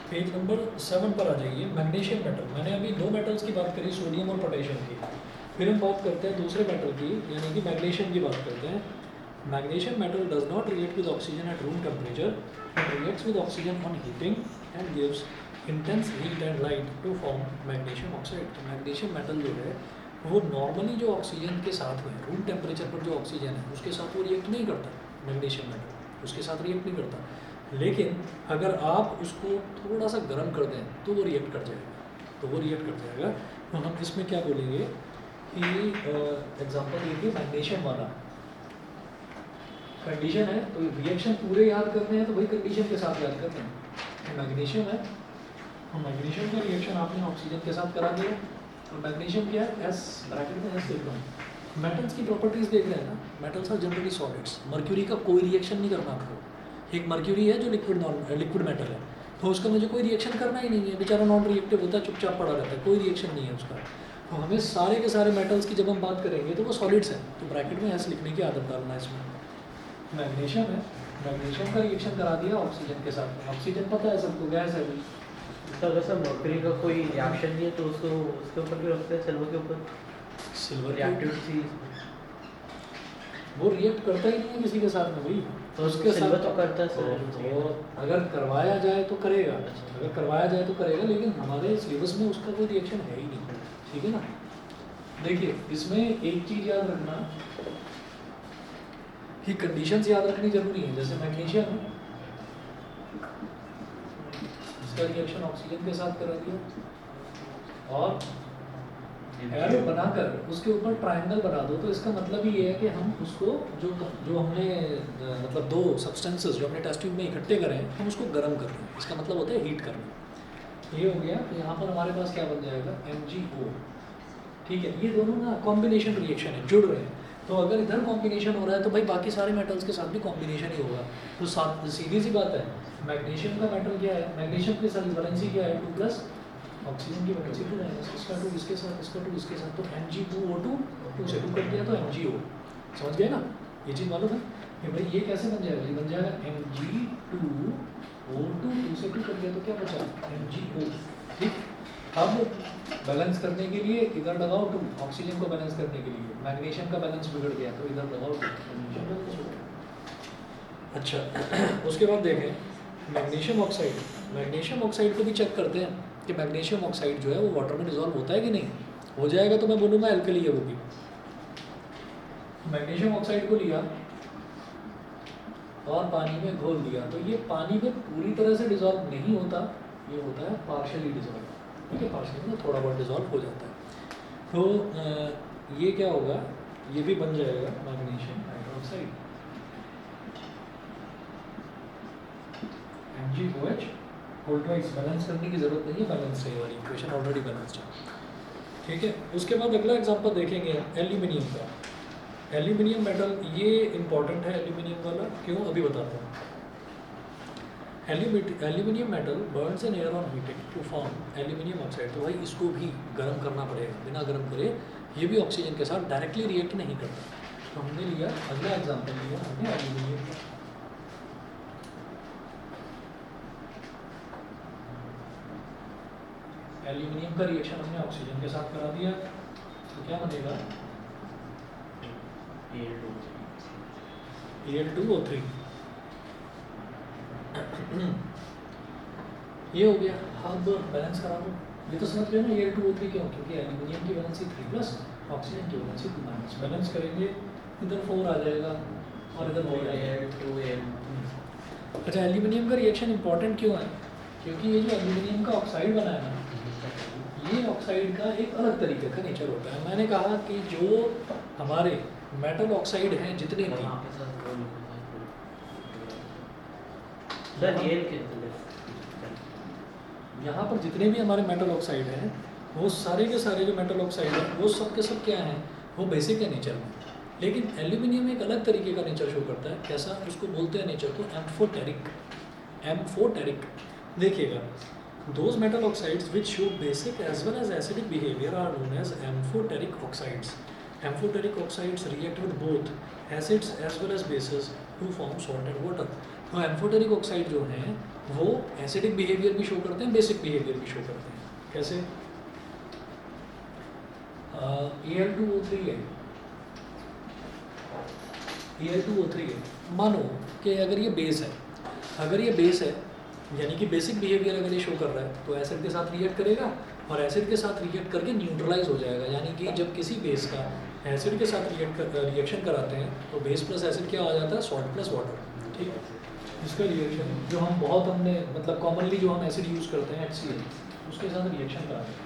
पेज नंबर 7 पर आ जाइए, मैग्नीशियम मेटल। मैंने अभी 2 मेटल्स की बात करी, सोडियम और पोटेशियम की, फिर हम बात करते हैं दूसरे मेटल की, यानी कि मैग्नीशियम की बात करते हैं। Magnesium metal does not react with oxygen at room temperature, it reacts with oxygen on heating and gives intense heat and light to form magnesium oxide. तो मैग्नीशियम मेटल जो है वो नॉर्मली जो ऑक्सीजन के साथ में रूम टेम्परेचर पर जो ऑक्सीजन है उसके साथ वो रिएक्ट नहीं करता, मैग्नीशियम मेटल उसके साथ रिएक्ट नहीं करता, लेकिन अगर आप उसको थोड़ा सा गर्म कर दें तो वो रिएक्ट कर जाएगा, तो हम इसमें क्या बोलेंगे कि एग्जांपल देखिए मैग्नीशियम वाला कंडीशन है, तो रिएक्शन पूरे याद करते हैं तो वही कंडीशन के साथ याद करते हैं। मैग्नीशियम है, तो मैग्नीशियम का रिएक्शन आपने ऑक्सीजन के साथ करा दिया, तो मैग्नीशियम क्या है, एस ब्रैकेट में एस लिख रहा हूँ। मेटल्स की प्रॉपर्टीज देख रहे हैं ना, metals are generally solids. Mercury का कोई रिएक्शन नहीं करना आपको, एक मर्क्यूरी है जो लिक्विड मेटल है, तो उसका मुझे कोई रिएक्शन करना ही नहीं है, बेचारा नॉन रिएक्टिव होता है, चुपचाप पड़ा रहता है, कोई रिएक्शन नहीं है उसका। तो हमें सारे के सारे मेटल्स की जब हम बात करेंगे तो वो सॉलिड्स हैं, तो ब्रैकेट में एस लिखने की आदत डालना है इसमें। मैग्नीशियम है, मैग्नीशियम का रिएक्शन करा दिया ऑक्सीजन के साथ, ऑक्सीजन पता है सबको गैस है भी,
तो अगर सर मर्करी का कोई रिएक्शन नहीं है तो उसको उसके ऊपर भी रखते हैं, सिल्वर के ऊपर,
सिल्वर
रिएक्टिविटी
वो रिएक्ट करता ही नहीं है किसी के साथ में भाई,
तो
उसके
सिल्वर
साथ
तो करता है
तो
सर।
अगर करवाया जाए तो करेगा, अगर करवाया जाए तो करेगा, लेकिन हमारे सिलेबस में उसका कोई रिएक्शन है ही नहीं, ठीक है ना। देखिए इसमें एक चीज़ याद रखना कि कंडीशंस याद रखनी जरूरी है। जैसे मैग्नीशियम, इसका रिएक्शन ऑक्सीजन के साथ करा दिया और एरो बनाकर उसके ऊपर ट्रायंगल बना दो, तो इसका मतलब ये है कि हम उसको जो हमने मतलब 2 सब्सटेंसेस जो हमने टेस्ट ट्यूब में इकट्ठे करें हैं, हम उसको गर्म कर रहे हैं, इसका मतलब होता है हीट करना। ये हो गया, तो यहाँ पर हमारे पास क्या बन जाएगा, MgO, ठीक है। ये दोनों ना कॉम्बिनेशन रिएक्शन है, जुड़ रहे हैं, तो अगर इधर कॉम्बिनेशन हो रहा है तो भाई बाकी सारे मेटल्स के साथ भी कॉम्बिनेशन ही होगा। तो साथ सीधी सी बात है, मैग्नीशियम का मेटल क्या है, मैग्नीशियम के साथ वैलेंसी क्या है 2+, ऑक्सीजन की वैलेंसी 2 है, इसका 2 इसके साथ, इसका 2 इसके साथ, तो Mg2O2, 2 से 2 कर दिया तो MgO, समझ गए ना, ये चीज़ मालूम है कि भाई ये कैसे बन जाएगा, ये बन जाएगा Mg2O2, 2 से 2 कर दिया तो क्या बचा, MgO, ठीक। अब बैलेंस करने के लिए इधर लगाओ 2, ऑक्सीजन को बैलेंस करने के लिए, मैग्नीशियम का बैलेंस बिगड़ गया तो इधर लगाओ 2, मैग्नीशियम बैलेंस हो गया। अच्छा उसके बाद देखें मैग्नीशियम ऑक्साइड, मैग्नीशियम ऑक्साइड को भी चेक करते हैं कि मैग्नीशियम ऑक्साइड जो है वो वाटर में डिजॉल्व होता है कि नहीं, हो जाएगा तो मैं बोलूँगा एल्कली है वो भी। मैग्नीशियम ऑक्साइड को लिया और पानी में घोल दिया, तो ये पानी में पूरी तरह से डिजॉल्व नहीं होता, ये होता है पार्शियली डिजॉल्व, ठीक है, पार्शियली में थोड़ा बहुत डिजॉल्व हो जाता है। तो ये क्या होगा, ये भी बन जाएगा magnesium hydroxide, MgOH whole twice. Balance करने की जरूरत नहीं है, बैलेंस है वाली इक्वेशन ऑलरेडी बैलेंस्ड है, ठीक है। उसके बाद अगला एग्जांपल देखेंगे एल्यूमिनियम का। एल्यूमिनियम मेटल ये इंपॉर्टेंट है, एल्यूमिनियम वाला क्यों अभी बताता हूँ। Aluminium metal burns in air on heating to form aluminium oxide, तो भाई इसको भी गर्म करना पड़ेगा, बिना गर्म करे ये भी ऑक्सीजन के साथ डायरेक्टली रिएक्ट नहीं करता। तो हमने लिया अगला एग्जाम्पल लिया हमने एल्यूमिनियम का, एल्यूमिनियम का रिएक्शन हमने ऑक्सीजन के साथ करा दिया, तो क्या बनेगा Al2O3, ये हो गया। अब बैलेंस करा दो, ये तो समझ गए ना Al2O3 क्यों? क्योंकि एल्यूमिनियम की वैलेंसी 3+, ऑक्सीजन की वैलेंसी 2-। बैलेंस करेंगे, इधर 4 आ जाएगा और इधर 3 आ जाएगा। अच्छा, एल्यूमिनियम का रिएक्शन इंपॉर्टेंट क्यों है? क्योंकि ये जो एल्यूमिनियम का ऑक्साइड बना है ना, ये ऑक्साइड का एक अलग तरीके का नेचर होता है। मैंने कहा कि जो हमारे मेटल ऑक्साइड हैं जितने भी,
सर ये कितने
यहाँ पर जितने भी हमारे मेटल ऑक्साइड हैं, वो सारे के सारे जो मेटल ऑक्साइड हैं वो सब के सब क्या हैं? वो बेसिक है नेचर में। लेकिन एल्यूमिनियम एक अलग तरीके का नेचर शो करता है। कैसा? उसको बोलते हैं नेचर को एम्फोटेरिक। एम्फोटेरिक देखिएगा, those metal oxides which show basic as well as acidic behavior are known as amphoteric oxides. Amphoteric oxides react with both acids as well as bases to form salt and water. तो एम्फोटेरिक ऑक्साइड जो हैं वो एसिडिक बिहेवियर भी शो करते हैं, बेसिक बिहेवियर भी शो करते हैं। कैसे? Al2O3 है, Al2O3 है। मानो कि अगर ये बेस है, अगर ये बेस है यानी कि बेसिक बिहेवियर अगर ये शो कर रहा है तो एसिड के साथ रिएक्ट करेगा और एसिड के साथ रिएक्ट करके न्यूट्रलाइज हो जाएगा। यानी कि जब किसी बेस का एसिड के साथ रिएक्शन कराते हैं तो बेस प्लस एसिड क्या आ जाता है? Salt plus water. ठीक है, इसका रिएक्शन जो हम बहुत हमने मतलब कॉमनली जो हम एसिड यूज़ करते हैं HCl, उसके साथ रिएक्शन कराते हैं।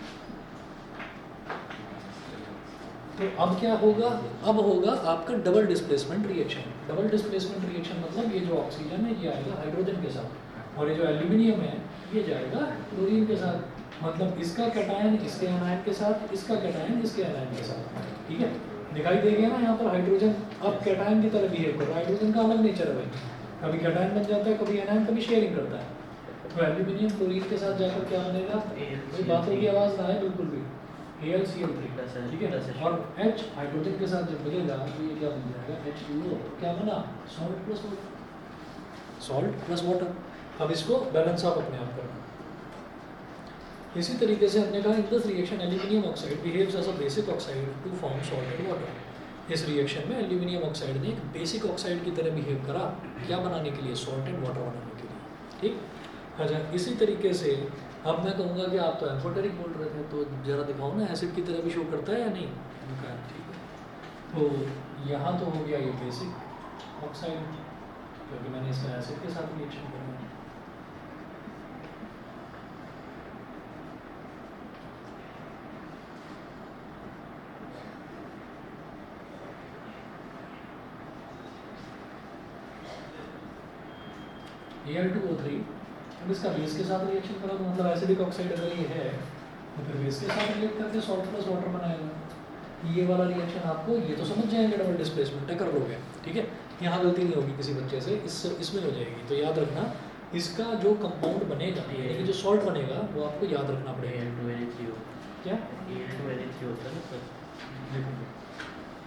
तो अब क्या होगा? अब होगा आपका double displacement reaction. Double displacement reaction मतलब ये जो ऑक्सीजन है ये आएगा हाइड्रोजन के साथ और ये जो एल्यूमिनियम है ये जाएगा क्लोरीन के साथ। मतलब इसका कैटायन इसके एनायन के साथ, इसका कैटायन इसके एनायन के साथ। ठीक है, दिखाई देगा ना यहाँ पर हाइड्रोजन अब कैटायन की तरह बिहेव कर रहा है। हाइड्रोजन का अलग नेचर है भाई, कभी कैटायन बन जाता है, कभी एनायन, कभी शेयरिंग करता है। तो एल्यूमिनियम क्लोरीन के साथ जाकर क्या बनेगा? भाई बातों की आवाज़ ना है बिल्कुल भी, AlCl3। ठीक है, और H हाइड्रोजन के साथ जब मिलेगा तो ये क्या बन जाएगा? H2O। क्या बना? Salt plus water. Salt plus water. अब इसको बैलेंस ऑफ अपने आप करना। इसी तरीके से हमने कहा in this reaction aluminium oxide behaves as a basic oxide to form salt and water. इस रिएक्शन में एल्यूमिनियम ऑक्साइड ने एक बेसिक ऑक्साइड की तरह बिहेव करा, क्या बनाने के लिए? सॉल्ट एंड वाटर बनाने के लिए। ठीक। अच्छा, इसी तरीके से अब मैं कहूँगा कि आप तो एम्फोटेरिक बोल रहे थे, तो जरा दिखाओ ना एसिड की तरह भी शो करता है या नहीं? ठीक है, तो यहाँ तो हो गया ये बेसिक ऑक्साइड क्योंकि मैंने इसका एसिड के साथ रिएक्शन करना है। Al2O3 अब इसका बेस के साथ रिएक्शन करा तो मतलब एसिडिक ऑक्साइड अगर ये है तो फिर बेस के साथ रिएक्ट करके सॉल्ट प्लस वाटर बनाएगा। ये वाला रिएक्शन आपको ये तो समझ जाएंगे, डबल डिस्प्लेसमेंट है, कर लोगे। ठीक है, यहाँ गलती नहीं होगी किसी बच्चे से, इसमें हो जाएगी। तो याद रखना इसका जो कंपाउंड बनेगा यानी कि जो सॉल्ट बनेगा वो आपको याद रखना पड़ेगा। क्या?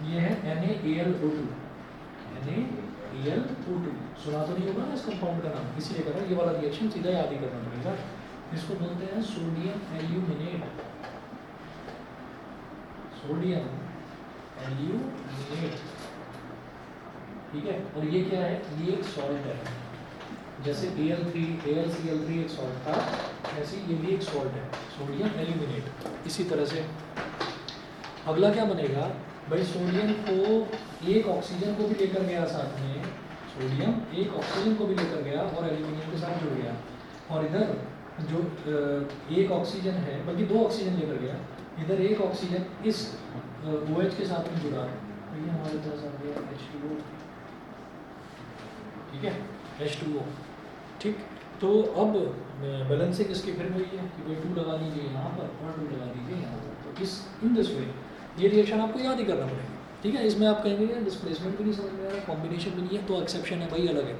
ये है NaAlO2। NaAlO2 सुना तो नहीं होगा ना इस कंपाउंड का नाम, इसीलिए कर रहा हूँ। ये वाला रिएक्शन सीधा याद ही करना पड़ेगा। इसको बोलते हैं सोडियम एल्यूमिनेट। Sodium aluminate. ठीक है, और ये क्या है? ये एक सॉल्ट है। जैसे AlCl3 एक सॉल्ट था, ऐसे ये भी एक सॉल्ट है, सोडियम एल्यूमिनेट। इसी तरह से अगला क्या बनेगा भाई? सोडियम को एक ऑक्सीजन को भी लेकर गया साथ में, सोडियम एक ऑक्सीजन को भी लेकर गया और एल्यूमिनियम के साथ जुड़ गया। और इधर जो एक ऑक्सीजन है बल्कि 2 ऑक्सीजन लेकर गया, इधर एक ऑक्सीजन इस OH के साथ में जुड़ा, तो ये हमारे पास आ गया H2O। ठीक है, H2O। ठीक, तो अब बैलेंसिंग इसकी फिर वही है कि भाई 2 लगा लीजिए यहाँ पर और 2 लगा लीजिए यहाँ पर। तो इस इन दिस वे ये रिएक्शन आपको याद ही करना पड़ेगा। ठीक है, इसमें आप कहेंगे डिस्प्लेसमेंट भी नहीं समझ में आ रहा, कॉम्बिनेशन भी नहीं है, तो एक्सेप्शन है भाई, अलग है।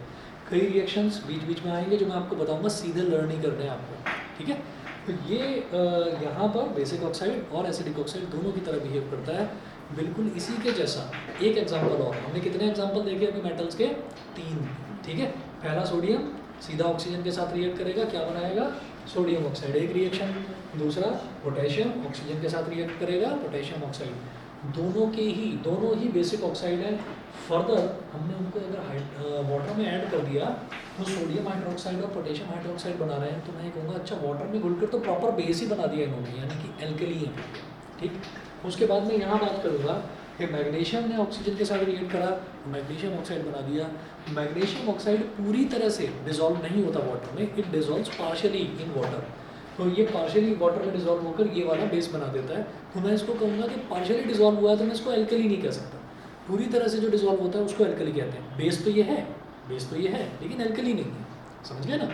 कई रिएक्शंस बीच बीच में आएंगे जो मैं आपको बताऊंगा, सीधे लर्न नहीं करने हैं आपको। ठीक है, तो ये यहाँ पर बेसिक ऑक्साइड और एसिडिक ऑक्साइड दोनों की तरह बिहेव करता है, बिल्कुल इसी के जैसा। एक एग्जांपल और, हमने कितने एग्जांपल देखे अभी मेटल्स के? 3। ठीक है, पहला सोडियम सीधा ऑक्सीजन के साथ रिएक्ट करेगा, क्या बनाएगा? सोडियम ऑक्साइड, एक रिएक्शन। दूसरा पोटेशियम ऑक्सीजन के साथ रिएक्ट करेगा, पोटेशियम ऑक्साइड। दोनों ही बेसिक ऑक्साइड है। फर्दर हमने उनको अगर वाटर में ऐड कर दिया तो सोडियम हाइड्रोक्साइड और पोटेशियम हाइड्रोक्साइड बना रहे हैं, तो मैं कहूँगा अच्छा वाटर में घुलकर तो प्रॉपर बेस ही बना दिया इन्होंने, यानी कि एल्कली है। ठीक, उसके बाद मैं यहाँ बात करूँगा कि मैग्नीशियम ने ऑक्सीजन के साथ रिएक्ट करा, मैग्नीशियम ऑक्साइड बना दिया। मैग्नीशियम ऑक्साइड पूरी तरह से डिजॉल्व नहीं होता वाटर में, it dissolves partially in water. तो ये पार्शियली वाटर में डिजॉल्व होकर ये वाला बेस बना देता है। तो मैं इसको कहूँगा कि पार्शियली डिजॉल्व हुआ है, तो मैं इसको एल्कली नहीं कह सकता। पूरी तरह से जो डिजॉल्व होता है उसको एल्कली कहते हैं। बेस तो ये है लेकिन एल्कली नहीं है, समझ गए ना।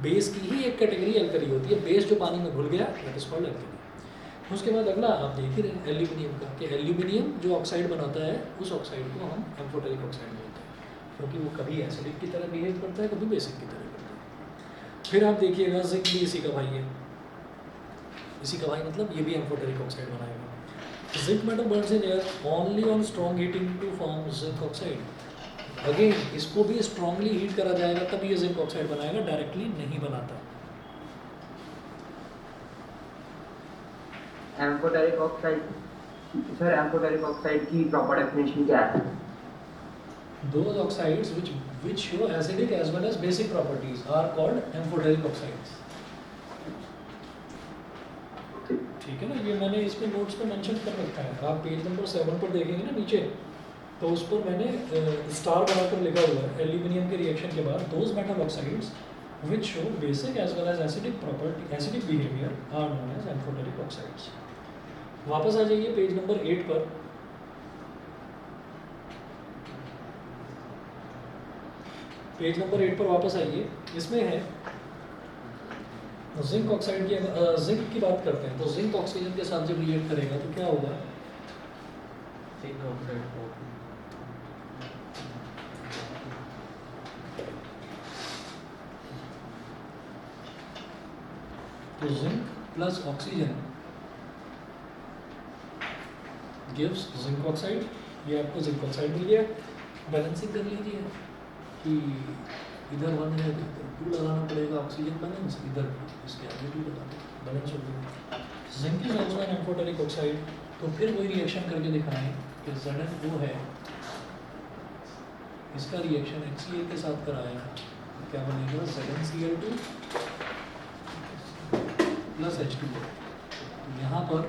बेस की ही एक कैटेगरी एल्कली होती है, बेस जो पानी में घुल गया दैट इज कॉल्ड एल्कली। उसके बाद अगला आप देख ही रहे हैं एल्यूमिनियम का, कि एल्यूमिनियम जो ऑक्साइड बनाता है उस ऑक्साइड को हम एम्फोटेरिक ऑक्साइड बोलते हैं, क्योंकि वो कभी एसिडिक की तरह बिहेव करता है, कभी बेसिक की तरह करता है। फिर आप देखिएगा जिंक भी इसी का भाई है, इसी का भाई मतलब ये भी एम्फोटेरिक ऑक्साइड बनाएगा। Zinc metal burns in air only on strong heating to form zinc oxide. Again इसको भी स्ट्रांगली हीट करा जाएगा तब ये जिंक ऑक्साइड बनाएगा, डायरेक्टली नहीं बनाता।
Amphoteric oxide, sir amphoteric oxide की प्रॉपर डेफिनेशन क्या है?
Those oxides which show acidic as well as basic properties are called amphoteric oxides. ठीक है ना, ये मैंने इसमें नोट्स पे मेंशन कर रखा है। आप पेज नंबर 7 पर देखेंगे ना नीचे, तो उस पर मैंने स्टार बनाकर लिखा हुआ है एल्यूमिनियम के रिएक्शन के बाद those metal oxides which show basic as well as acidic behavior are known as amphoteric oxides. वापस आ जाइए पेज नंबर 8 पर। पेज नंबर 8 पर वापस आइए। इसमें है जिंक ऑक्साइड की, जिंक की बात करते हैं। तो जिंक ऑक्सीजन के साथ जब रिएक्ट करेगा तो क्या होगा?
जिंक ऑक्साइड को
तो zinc plus oxygen gives zinc oxide. ये आपको जिंक ऑक्साइड मिल गया। बैलेंसिंग कर लीजिए कि इधर 1 है तो इधर 2 लगाना पड़ेगा, ऑक्सीजन बैलेंस, इधर इसके आगे 2 लगा दो, बैलेंस हो गया। Zinc is also an amphoteric oxide. तो फिर वही रिएक्शन करके दिखाएं कि ZnO है, इसका रिएक्शन HCl के साथ कराया, क्या बनेगा? ZnCl2 plus H2O। तो यहाँ पर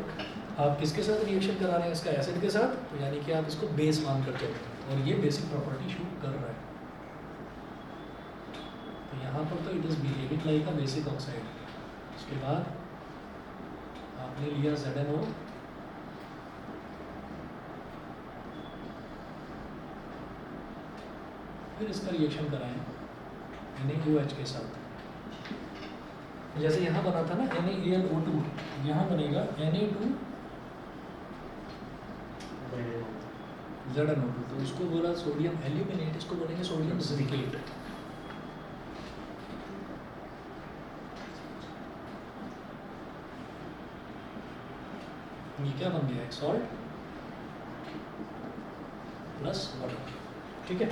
आप किसके साथ रिएक्शन करा रहे हैं? इसका एसिड के साथ, तो यानी कि आप इसको बेस मान करके रखते हैं और ये बेसिक प्रॉपर्टी शो कर रहा है। तो यहाँ पर तो it is behaving like a basic oxide. उसके बाद आपने लिया ZnO, फिर इसका रिएक्शन कराएं NaOH के साथ। जैसे यहाँ बना था ना NaAlO2, यहाँ बनेगा Na2 ZnO2। तो उसको बोला सोडियम एल्यूमिनेट, इसको बोलेंगे सोडियम सिलिकेट। ये क्या बन गया? एक सॉल्ट प्लस वाटर। ठीक है।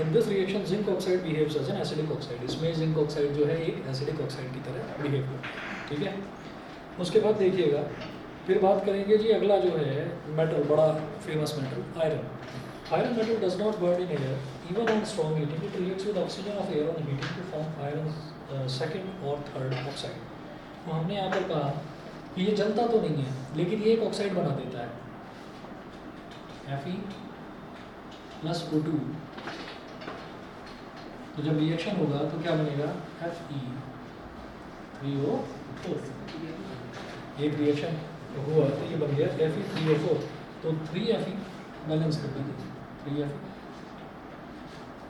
In this reaction zinc oxide behaves as an acidic oxide. इसमें जिंक ऑक्साइड जो है एक एसिडिक ऑक्साइड की तरह बिहेव करता है। ठीक है। उसके बाद देखिएगा, फिर बात करेंगे जी अगला जो है मेटल, बड़ा famous metal iron. Iron metal does not burn in air even on strong heating, it reacts with oxygen of air on heating to form iron second और थर्ड ऑक्साइड। तो हमने यहाँ पर कहा कि ये जलता तो नहीं है लेकिन ये एक ऑक्साइड बना देता है, Fe प्लस O2। तो जब रिएक्शन होगा तो क्या बनेगा? Fe3O4। एक रिएक्शन हुआ तो ये बन गया Fe3O4। तो 3Fe बैलेंस कर दीजिए, 3Fe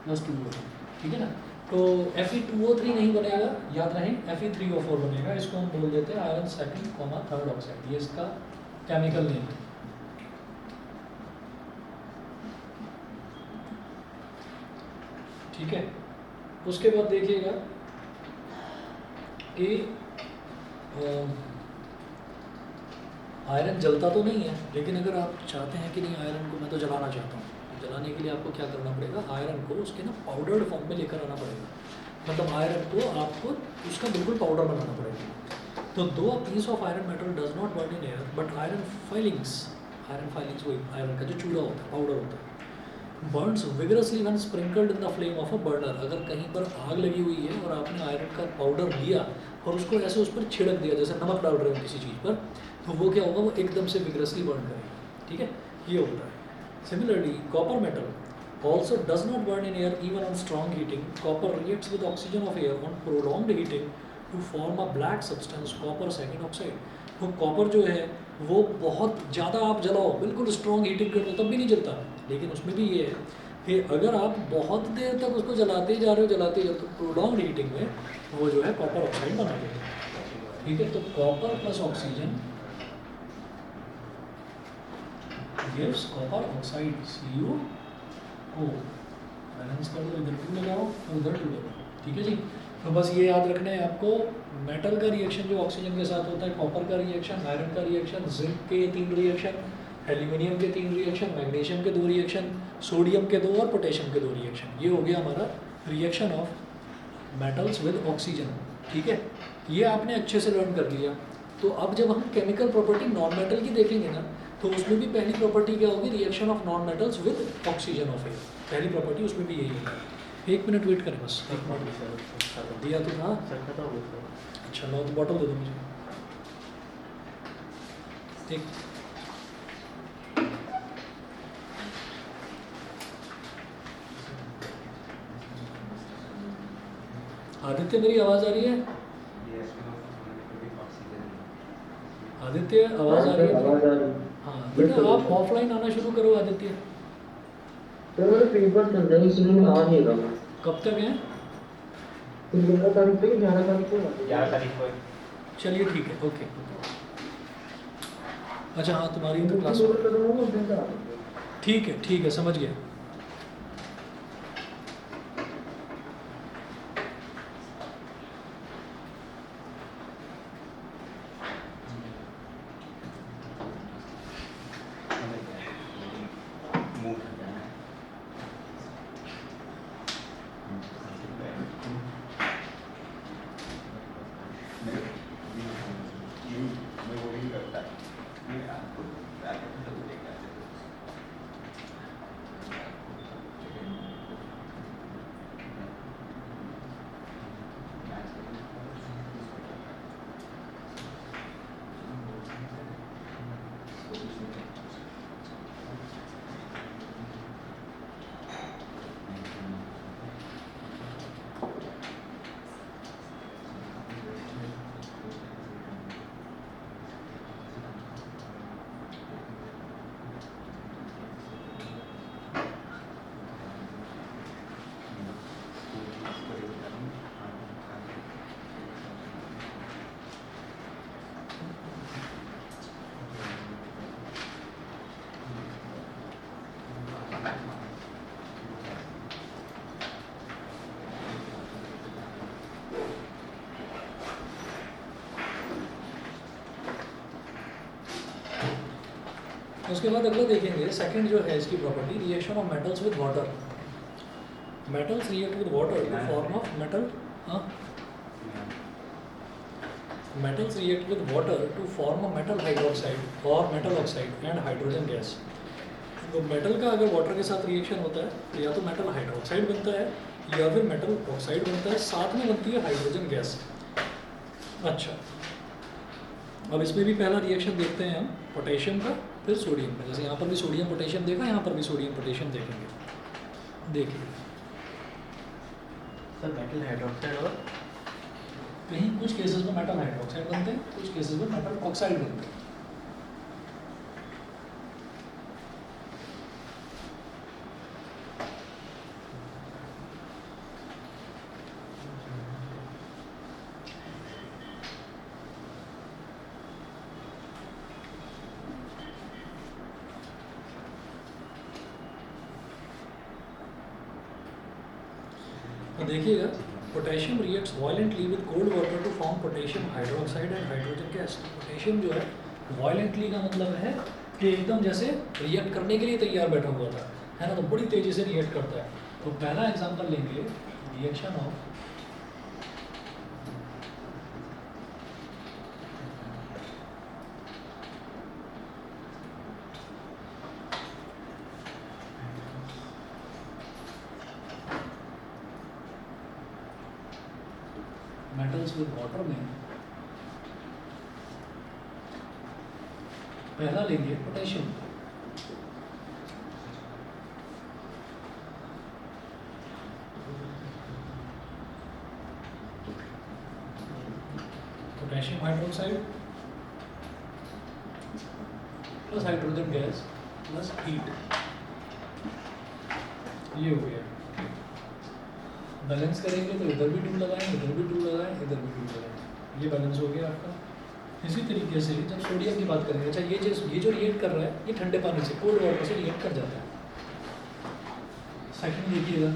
प्लस 2O3। ठीक है ना। तो Fe2O3 नहीं बनेगा, याद रहे Fe3O4 बनेगा। इसको हम बोल देते हैं iron second comma third oxide. ये इसका केमिकल नेम है। ठीक है। उसके बाद देखिएगा कि आयरन जलता तो नहीं है, लेकिन अगर आप चाहते हैं कि नहीं आयरन को मैं तो जलाना चाहता हूँ, तो जलाने के लिए आपको क्या करना पड़ेगा? आयरन को उसके ना पाउडर्ड फॉर्म में लेकर आना पड़ेगा। मतलब आयरन को आपको उसका बिल्कुल पाउडर बनाना पड़ेगा। तो दो piece of iron metal does not burn in air but iron filings वही आयरन का जो चूड़ा होता है, पाउडर होता है, burns vigorously when sprinkled in the flame of a burner. अगर कहीं पर आग लगी हुई है और आपने आयरन का पाउडर लिया और उसको ऐसे उस पर छिड़क दिया, जैसे नमक डाल रहे हो किसी चीज़ पर, तो वो क्या होगा, वो एकदम से विगरसली बर्न करेगा। ठीक है, ये होता है। Similarly copper metal also does not burn in air even on strong heating. Copper reacts with oxygen of air on prolonged heating to form a black substance, copper second oxide. तो कॉपर जो है वो बहुत ज़्यादा आप जलाओ, बिल्कुल स्ट्रॉन्ग हीटिंग कर दो तब भी नहीं जलता, लेकिन उसमें भी ये है कि अगर आप बहुत देर तक उसको जलाते जा रहे हो तो प्रोलॉन्ग्ड हीटिंग में वो जो है कॉपर ऑक्साइड बना देगा। ठीक है, तो copper plus oxygen gives copper oxide CO, balance कर दो, इधर 2 लगाओ और उधर 2 लगाओ। ठीक है जी, तो बस ये याद रखना है आपको, मेटल का रिएक्शन जो ऑक्सीजन के साथ होता है, कॉपर का रिएक्शन, आयरन का रिएक्शन, जिंक के 3 रिएक्शन, एल्यूमिनियम के 3 रिएक्शन, मैग्नीशियम के 2 रिएक्शन, सोडियम के 2 और पोटेशियम के 2 रिएक्शन। ये हो गया हमारा reaction of metals with oxygen. ठीक है, ये आपने अच्छे से लर्न कर लिया। तो अब जब हम केमिकल प्रॉपर्टी नॉन मेटल की देखेंगे ना, तो उसमें भी पहली प्रॉपर्टी क्या होगी, reaction of non metals with oxygen of air. पहली प्रॉपर्टी उसमें भी यही है। 1 मिनट वेट करें बस, 1 मिनट दिया तो था। अच्छा लो, तो बॉटल दे दो मुझे। ठीक, आदित्य मेरी आवाज़ आ रही है? आदित्य आवाज़ आ रही है? हाँ बेटा, आप ऑफलाइन आना शुरू करो आदित्य।
तो मेरे पेपर चल रहे हैं इसलिए मैं आ नहीं रहा।
कब तक है?
11 तारीख पे 11 तारीख को
11 तारीख को है।
चलिए ठीक है, ओके। अच्छा हाँ, तुम्हारी तो क्लास, ठीक है, समझ गया। उसके बाद अगला देखेंगे, सेकंड जो है इसकी property, reaction of metals with water. Metals react with water to form of metal, हाँ, metals react with water to form a metal hydroxide और metal oxide and hydrogen gas. तो मेटल का अगर वाटर के साथ रिएक्शन होता है तो या तो मेटल हाइड्रोक्साइड बनता है या फिर मेटल ऑक्साइड बनता है, साथ में बनती है हाइड्रोजन गैस। अच्छा, अब इसमें भी पहला रिएक्शन देखते हैं हम पोटेशियम का, फिर सोडियम का। जैसे यहाँ पर भी सोडियम पोटेशियम देखा, यहाँ पर भी सोडियम पोटेशियम देखेंगे। देखिए
सर, मेटल हाइड्रोक्साइड और
कहीं कुछ केसेस में मेटल हाइड्रोक्साइड बनते हैं, कुछ केसेस में मेटल ऑक्साइड बनते हैं। तो देखिएगा, potassium reacts violently with cold water to form potassium hydroxide and hydrogen gas. Potassium जो है वायलेंटली का मतलब है कि एकदम जैसे रिएक्ट करने के लिए तैयार बैठा हुआ था, है ना, तो बड़ी तेजी से रिएक्ट करता है। तो पहला एग्जांपल लेंगे, रिएक्शन ऑफ विद वाटर में पहला लेंगे potassium, potassium hydroxide plus hydrogen gas plus heat, ये हो गया। बैलेंस करेंगे तो इधर भी 2 लगाएं, इधर भी 2 लगाएं, इधर भी 2 लगाएं, ये बैलेंस हो गया आपका। इसी तरीके से जब सोडियम की बात करेंगे, अच्छा ये जो रिएक्ट कर रहा है ये ठंडे पानी से, कोल्ड वाटर से रिएक्ट कर जाता है। सेकंड देखिएगा,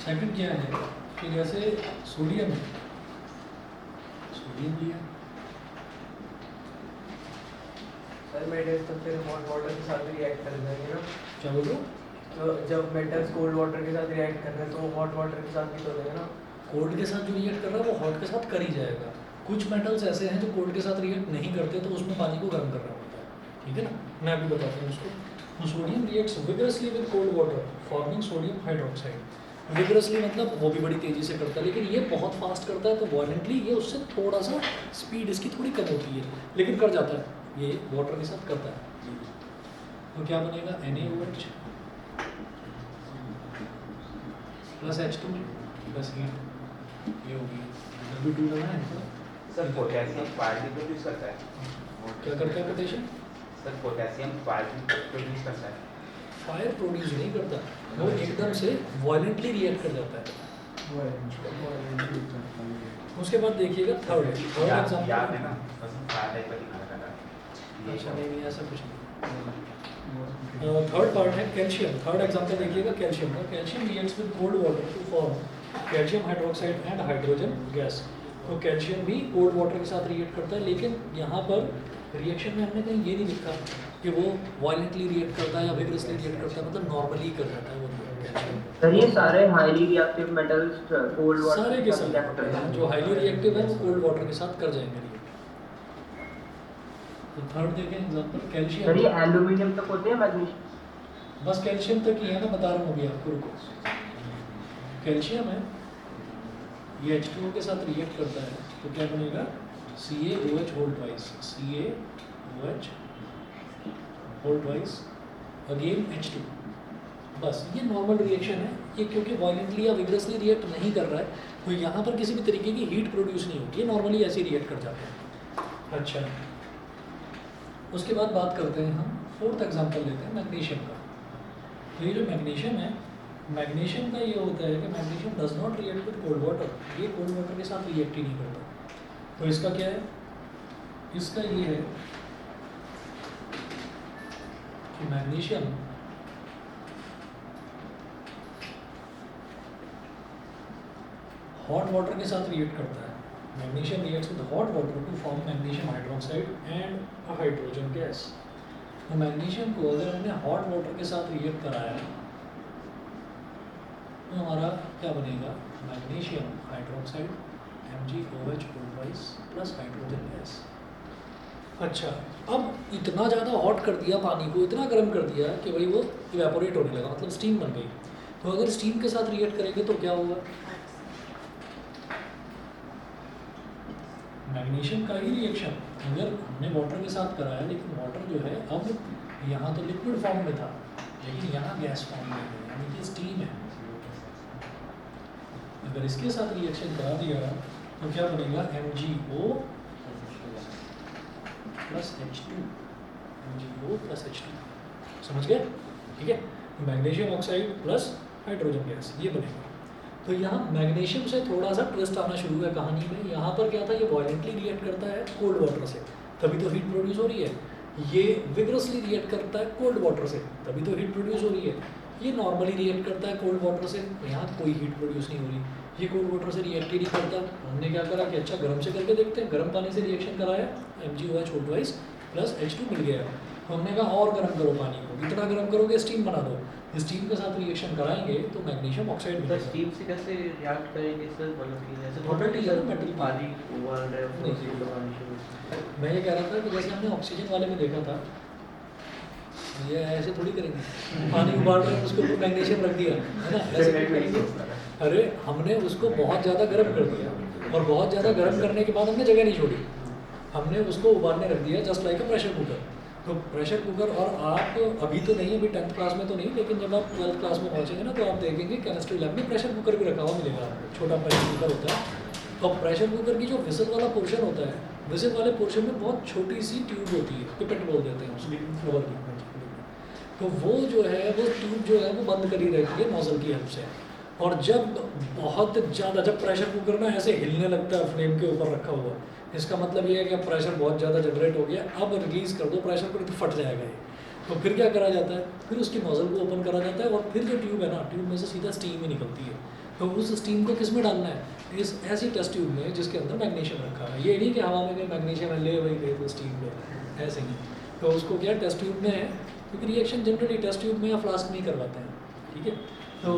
सेकंड क्या है कि जैसे सोडियम लिया,
सर मेटल्स तो फिर हॉट वाटर के साथ रिएक्ट कर जाएंगे ना,
क्या बोल रहे हो?
तो जब मेटल्स कोल्ड वाटर के साथ रिएक्ट कर रहे हैं तो हॉट वाटर के साथ भी तो होगा ना।
कोल्ड के साथ जो रिएक्ट कर रहा है वो हॉट के साथ कर ही जाएगा। कुछ मेटल्स ऐसे हैं जो कोल्ड के साथ रिएक्ट नहीं करते, तो उसमें पानी को गर्म करना पड़ता है, ठीक है ना। मैं अभी बताता हूँ उसको। तो sodium reacts vigorously with cold water forming sodium hydroxide. Vigorously मतलब वो भी बड़ी तेज़ी से करता है, लेकिन ये बहुत फास्ट करता है, तो वायलेंटली ये उससे थोड़ा सा स्पीड इसकी थोड़ी कम होती है, लेकिन कर जाता है, ये वाटर के साथ करता है। तो क्या बनेगा, NaOH plus H2 plus heat, ये होगी। भी 2 लगा है
सर पोटेशियम फायर भी प्रोड्यूस करता है।
क्या करता है पोटेशियम?
सर पोटेशियम फायर भी प्रोड्यूस करता है।
फायर प्रोड्यूस नहीं करता, वो एकदम से वायलेंटली रिएक्ट कर जाता है। उसके बाद देखिएगा थर्ड एग्जाम्पल।
याद है ना, बस फायर टाइप का दिखा रहा था।
अच्छा नहीं ऐसा कुछ नहीं। थर्ड पार्ट है कैल्शियम। थर्ड एग्जाम्पल देखिएगा कैल्शियम का। Calcium reacts with cold water to form calcium hydroxide and hydrogen gas. तो कैल्शियम भी कोल्ड वाटर के साथ रिएक्ट करता है, लेकिन यहाँ पर रिएक्शन में हमने कहीं ये नहीं लिखा कि वो वायलेंटली रिएक्ट करता है या विगरसली रिएक्ट करता है, मतलब नॉर्मली कर जाता है वो कैल्शियम।
सर ये सारे highly reactive metals cold water
सारे के साथ जो हाईली रिएक्टिव है वो कोल्ड वाटर के साथ कर जाएंगे रिएक्ट। तो थर्ड देखें एग्जांपल
सर
कैल्शियम।
ये एल्यूमिनियम तक होते हैं, मैग्नीशियम?
बस कैल्शियम तक ही है, मैं बता रहा हूँ अभी आपको, रुको। कैल्शियम है, ये H2O के साथ रिएक्ट करता है, तो क्या बनेगा CaOH whole twice, CaOH whole twice again H2। बस ये नॉर्मल रिएक्शन है, ये क्योंकि वायलेंटली या विगरसली रिएक्ट नहीं कर रहा है, तो यहाँ पर किसी भी तरीके की हीट प्रोड्यूस नहीं होगी, ये नॉर्मली ऐसे रिएक्ट कर जाते हैं। अच्छा, उसके बाद बात करते हैं हम फोर्थ एग्जांपल लेते हैं मैग्नीशियम का। तो ये जो मैग्नीशियम है, मैग्नीशियम का ये होता है कि magnesium does not react with cold water, ये कोल्ड वाटर के साथ रिएक्ट ही नहीं करता। तो इसका क्या है, इसका ये है कि मैग्नीशियम हॉट वाटर के साथ रिएक्ट करता है। Magnesium reacts with hot water to form magnesium hydroxide and a hydrogen gas. तो मैग्नीशियम को अगर हमने हॉट वाटर के साथ रिएक्ट कराया तो हमारा क्या बनेगा, magnesium hydroxide MgOH plus hydrogen gas. अच्छा, अब इतना ज़्यादा हॉट कर दिया पानी को, इतना गर्म कर दिया कि भाई वो इवेपोरेट होने लगा, मतलब स्टीम बन गई। तो अगर स्टीम के साथ रिएक्ट करेंगे तो क्या होगा, मैग्नीशियम का ही रिएक्शन अगर हमने वाटर के साथ कराया, लेकिन वाटर जो है अब यहाँ तो लिक्विड फॉर्म में था, लेकिन यहाँ गैस फॉर्म में है, यानी कि स्टीम है। अगर इसके साथ रिएक्शन करा दिया तो क्या बनेगा, MgO plus H2, MgO plus H2, समझ गए? ठीक है, magnesium oxide plus hydrogen gas, ये बनेगा। तो यहाँ मैग्नीशियम से थोड़ा सा ट्विस्ट आना शुरू है कहानी में। यहाँ पर क्या था, ये वायलेंटली रिएक्ट करता है कोल्ड वाटर से, तभी तो हीट प्रोड्यूस हो रही है। ये विगरसली रिएक्ट करता है कोल्ड वाटर से, तभी तो हीट प्रोड्यूस हो रही है। ये नॉर्मली रिएक्ट करता है कोल्ड वाटर से, यहाँ कोई हीट प्रोड्यूस नहीं हो रही। ये कोल्ड वाटर से रिएक्ट ही नहीं करता। हमने क्या करा कि अच्छा गर्म से करके देखते हैं, गर्म पानी से रिएक्शन कराया, MgOH whole twice plus H2 मिल गया। तो हमने कहा और गर्म करो पानी को, इतना गर्म करोगे स्टीम बना दो। स्टीम के साथ रिएक्शन कराएंगे तो मैग्नीशियम ऑक्साइड
सर
मिलेगा।
स्टीम से कैसे रिएक्ट करेंगे सर, मतलब कि जैसे
Property है ना metal की।
पानी उबाल रहे हो
नहीं।
उसी को पानी शुरू।
मैं ये कह रहा था कि जैसे हमने ऑक्सीजन वाले में देखा था, ये ऐसे थोड़ी करेंगे, पानी उबाल रहे हैं उसके ऊपर मैग्नीशियम रख दिया, है ना, ऐसे नहीं करेंगे। अरे हमने उसको बहुत ज़्यादा गर्म कर दिया, और बहुत ज़्यादा गर्म करने के बाद हमने जगह नहीं छोड़ी, हमने उसको उबालने रख दिया just like a pressure cooker. तो प्रेशर कुकर, और आप अभी तो नहीं, अभी 10th क्लास में तो नहीं, लेकिन जब आप 12th क्लास में पहुँचेंगे ना तो आप देखेंगे केमिस्ट्री लैब में प्रेशर कुकर भी रखा हुआ मिलेगा आपको, छोटा प्रेशर कुकर होता है। और प्रेशर कुकर की जो विसल वाला पोर्शन होता है, विसल वाले पोर्शन में बहुत छोटी सी ट्यूब होती है, पिपेट बोल देते हैं उसको, रबर की। तो वो जो है वो ट्यूब जो है वो बंद करी रहती है नोजल की हेल्प से। और जब बहुत ज़्यादा, जब प्रेशर कुकर ना ऐसे हिलने लगता है फ्लेम के ऊपर रखा हुआ, इसका मतलब ये है कि अब प्रेशर बहुत ज़्यादा जनरेट हो गया, अब रिलीज़ कर दो प्रेशर को तो फट जाएगा ये। तो फिर क्या करा जाता है, फिर उसकी नोजल को ओपन करा जाता है और फिर जो ट्यूब है ना, ट्यूब में से सीधा स्टीम ही निकलती है। तो उस स्टीम को किस में डालना है, इस ऐसी टेस्ट ट्यूब में जिसके अंदर मैग्नीशियम रखा है। ये नहीं कि हवा में कहीं मैग्नीशियम है, ले वही गए तो स्टीम लो, ऐसे नहीं। तो उसको क्या टेस्ट ट्यूब में है, क्योंकि रिएक्शन जनरली टेस्ट ट्यूब में या फ्लास्क में करवाते हैं, ठीक है। तो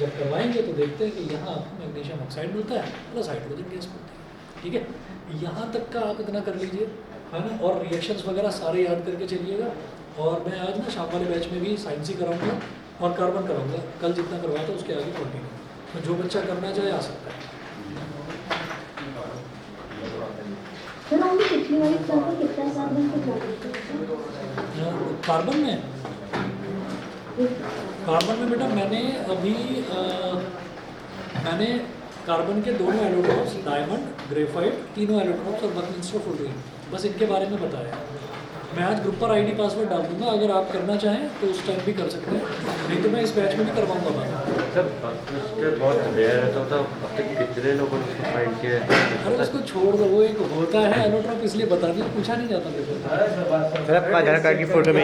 जब करवाएंगे तो देखते हैं कि यहाँ आपको मैग्नीशियम ऑक्साइड मिलता है प्लस हाइड्रोजन गैस मिलती है, ठीक है। यहाँ तक का आप इतना कर लीजिए, है ना। और रिएक्शंस वगैरह सारे याद करके चलिएगा। और मैं आज ना शाम वाले बैच में भी साइंस ही कराऊंगा और कार्बन कराऊंगा, कल जितना करवाया था उसके आगे कंटिन्यू। तो जो बच्चा करना चाहे आ सकता है।
सर आपने पिछली वाली क्लास में कितना कार्बन को
कार्बन में बेटा मैंने अभी मैंने कार्बन के दोनों एलोट्रॉप्स, डायमंड, ग्रेफाइट, तीनों एलोट्रॉप्स और बकमिंस्टर फुलरिन, बस इनके बारे में बताया। मैं आज ग्रुप पर आईडी पासवर्ड डाल दूंगा, अगर आप करना चाहें तो उस टाइम भी कर सकते हैं, नहीं तो मैं इस बैच में भी करवाऊंगा बात।
सर बहुत रेयर है, तो अब तक कितने लोगों ने उसको फाइंड किया है?
अरे उसको छोड़ दो, वो एक होता है एलोट्रॉप, इसलिए बता दिया, पूछा नहीं जाता मेरे को।
सर आप आधार कार्ड की फोटो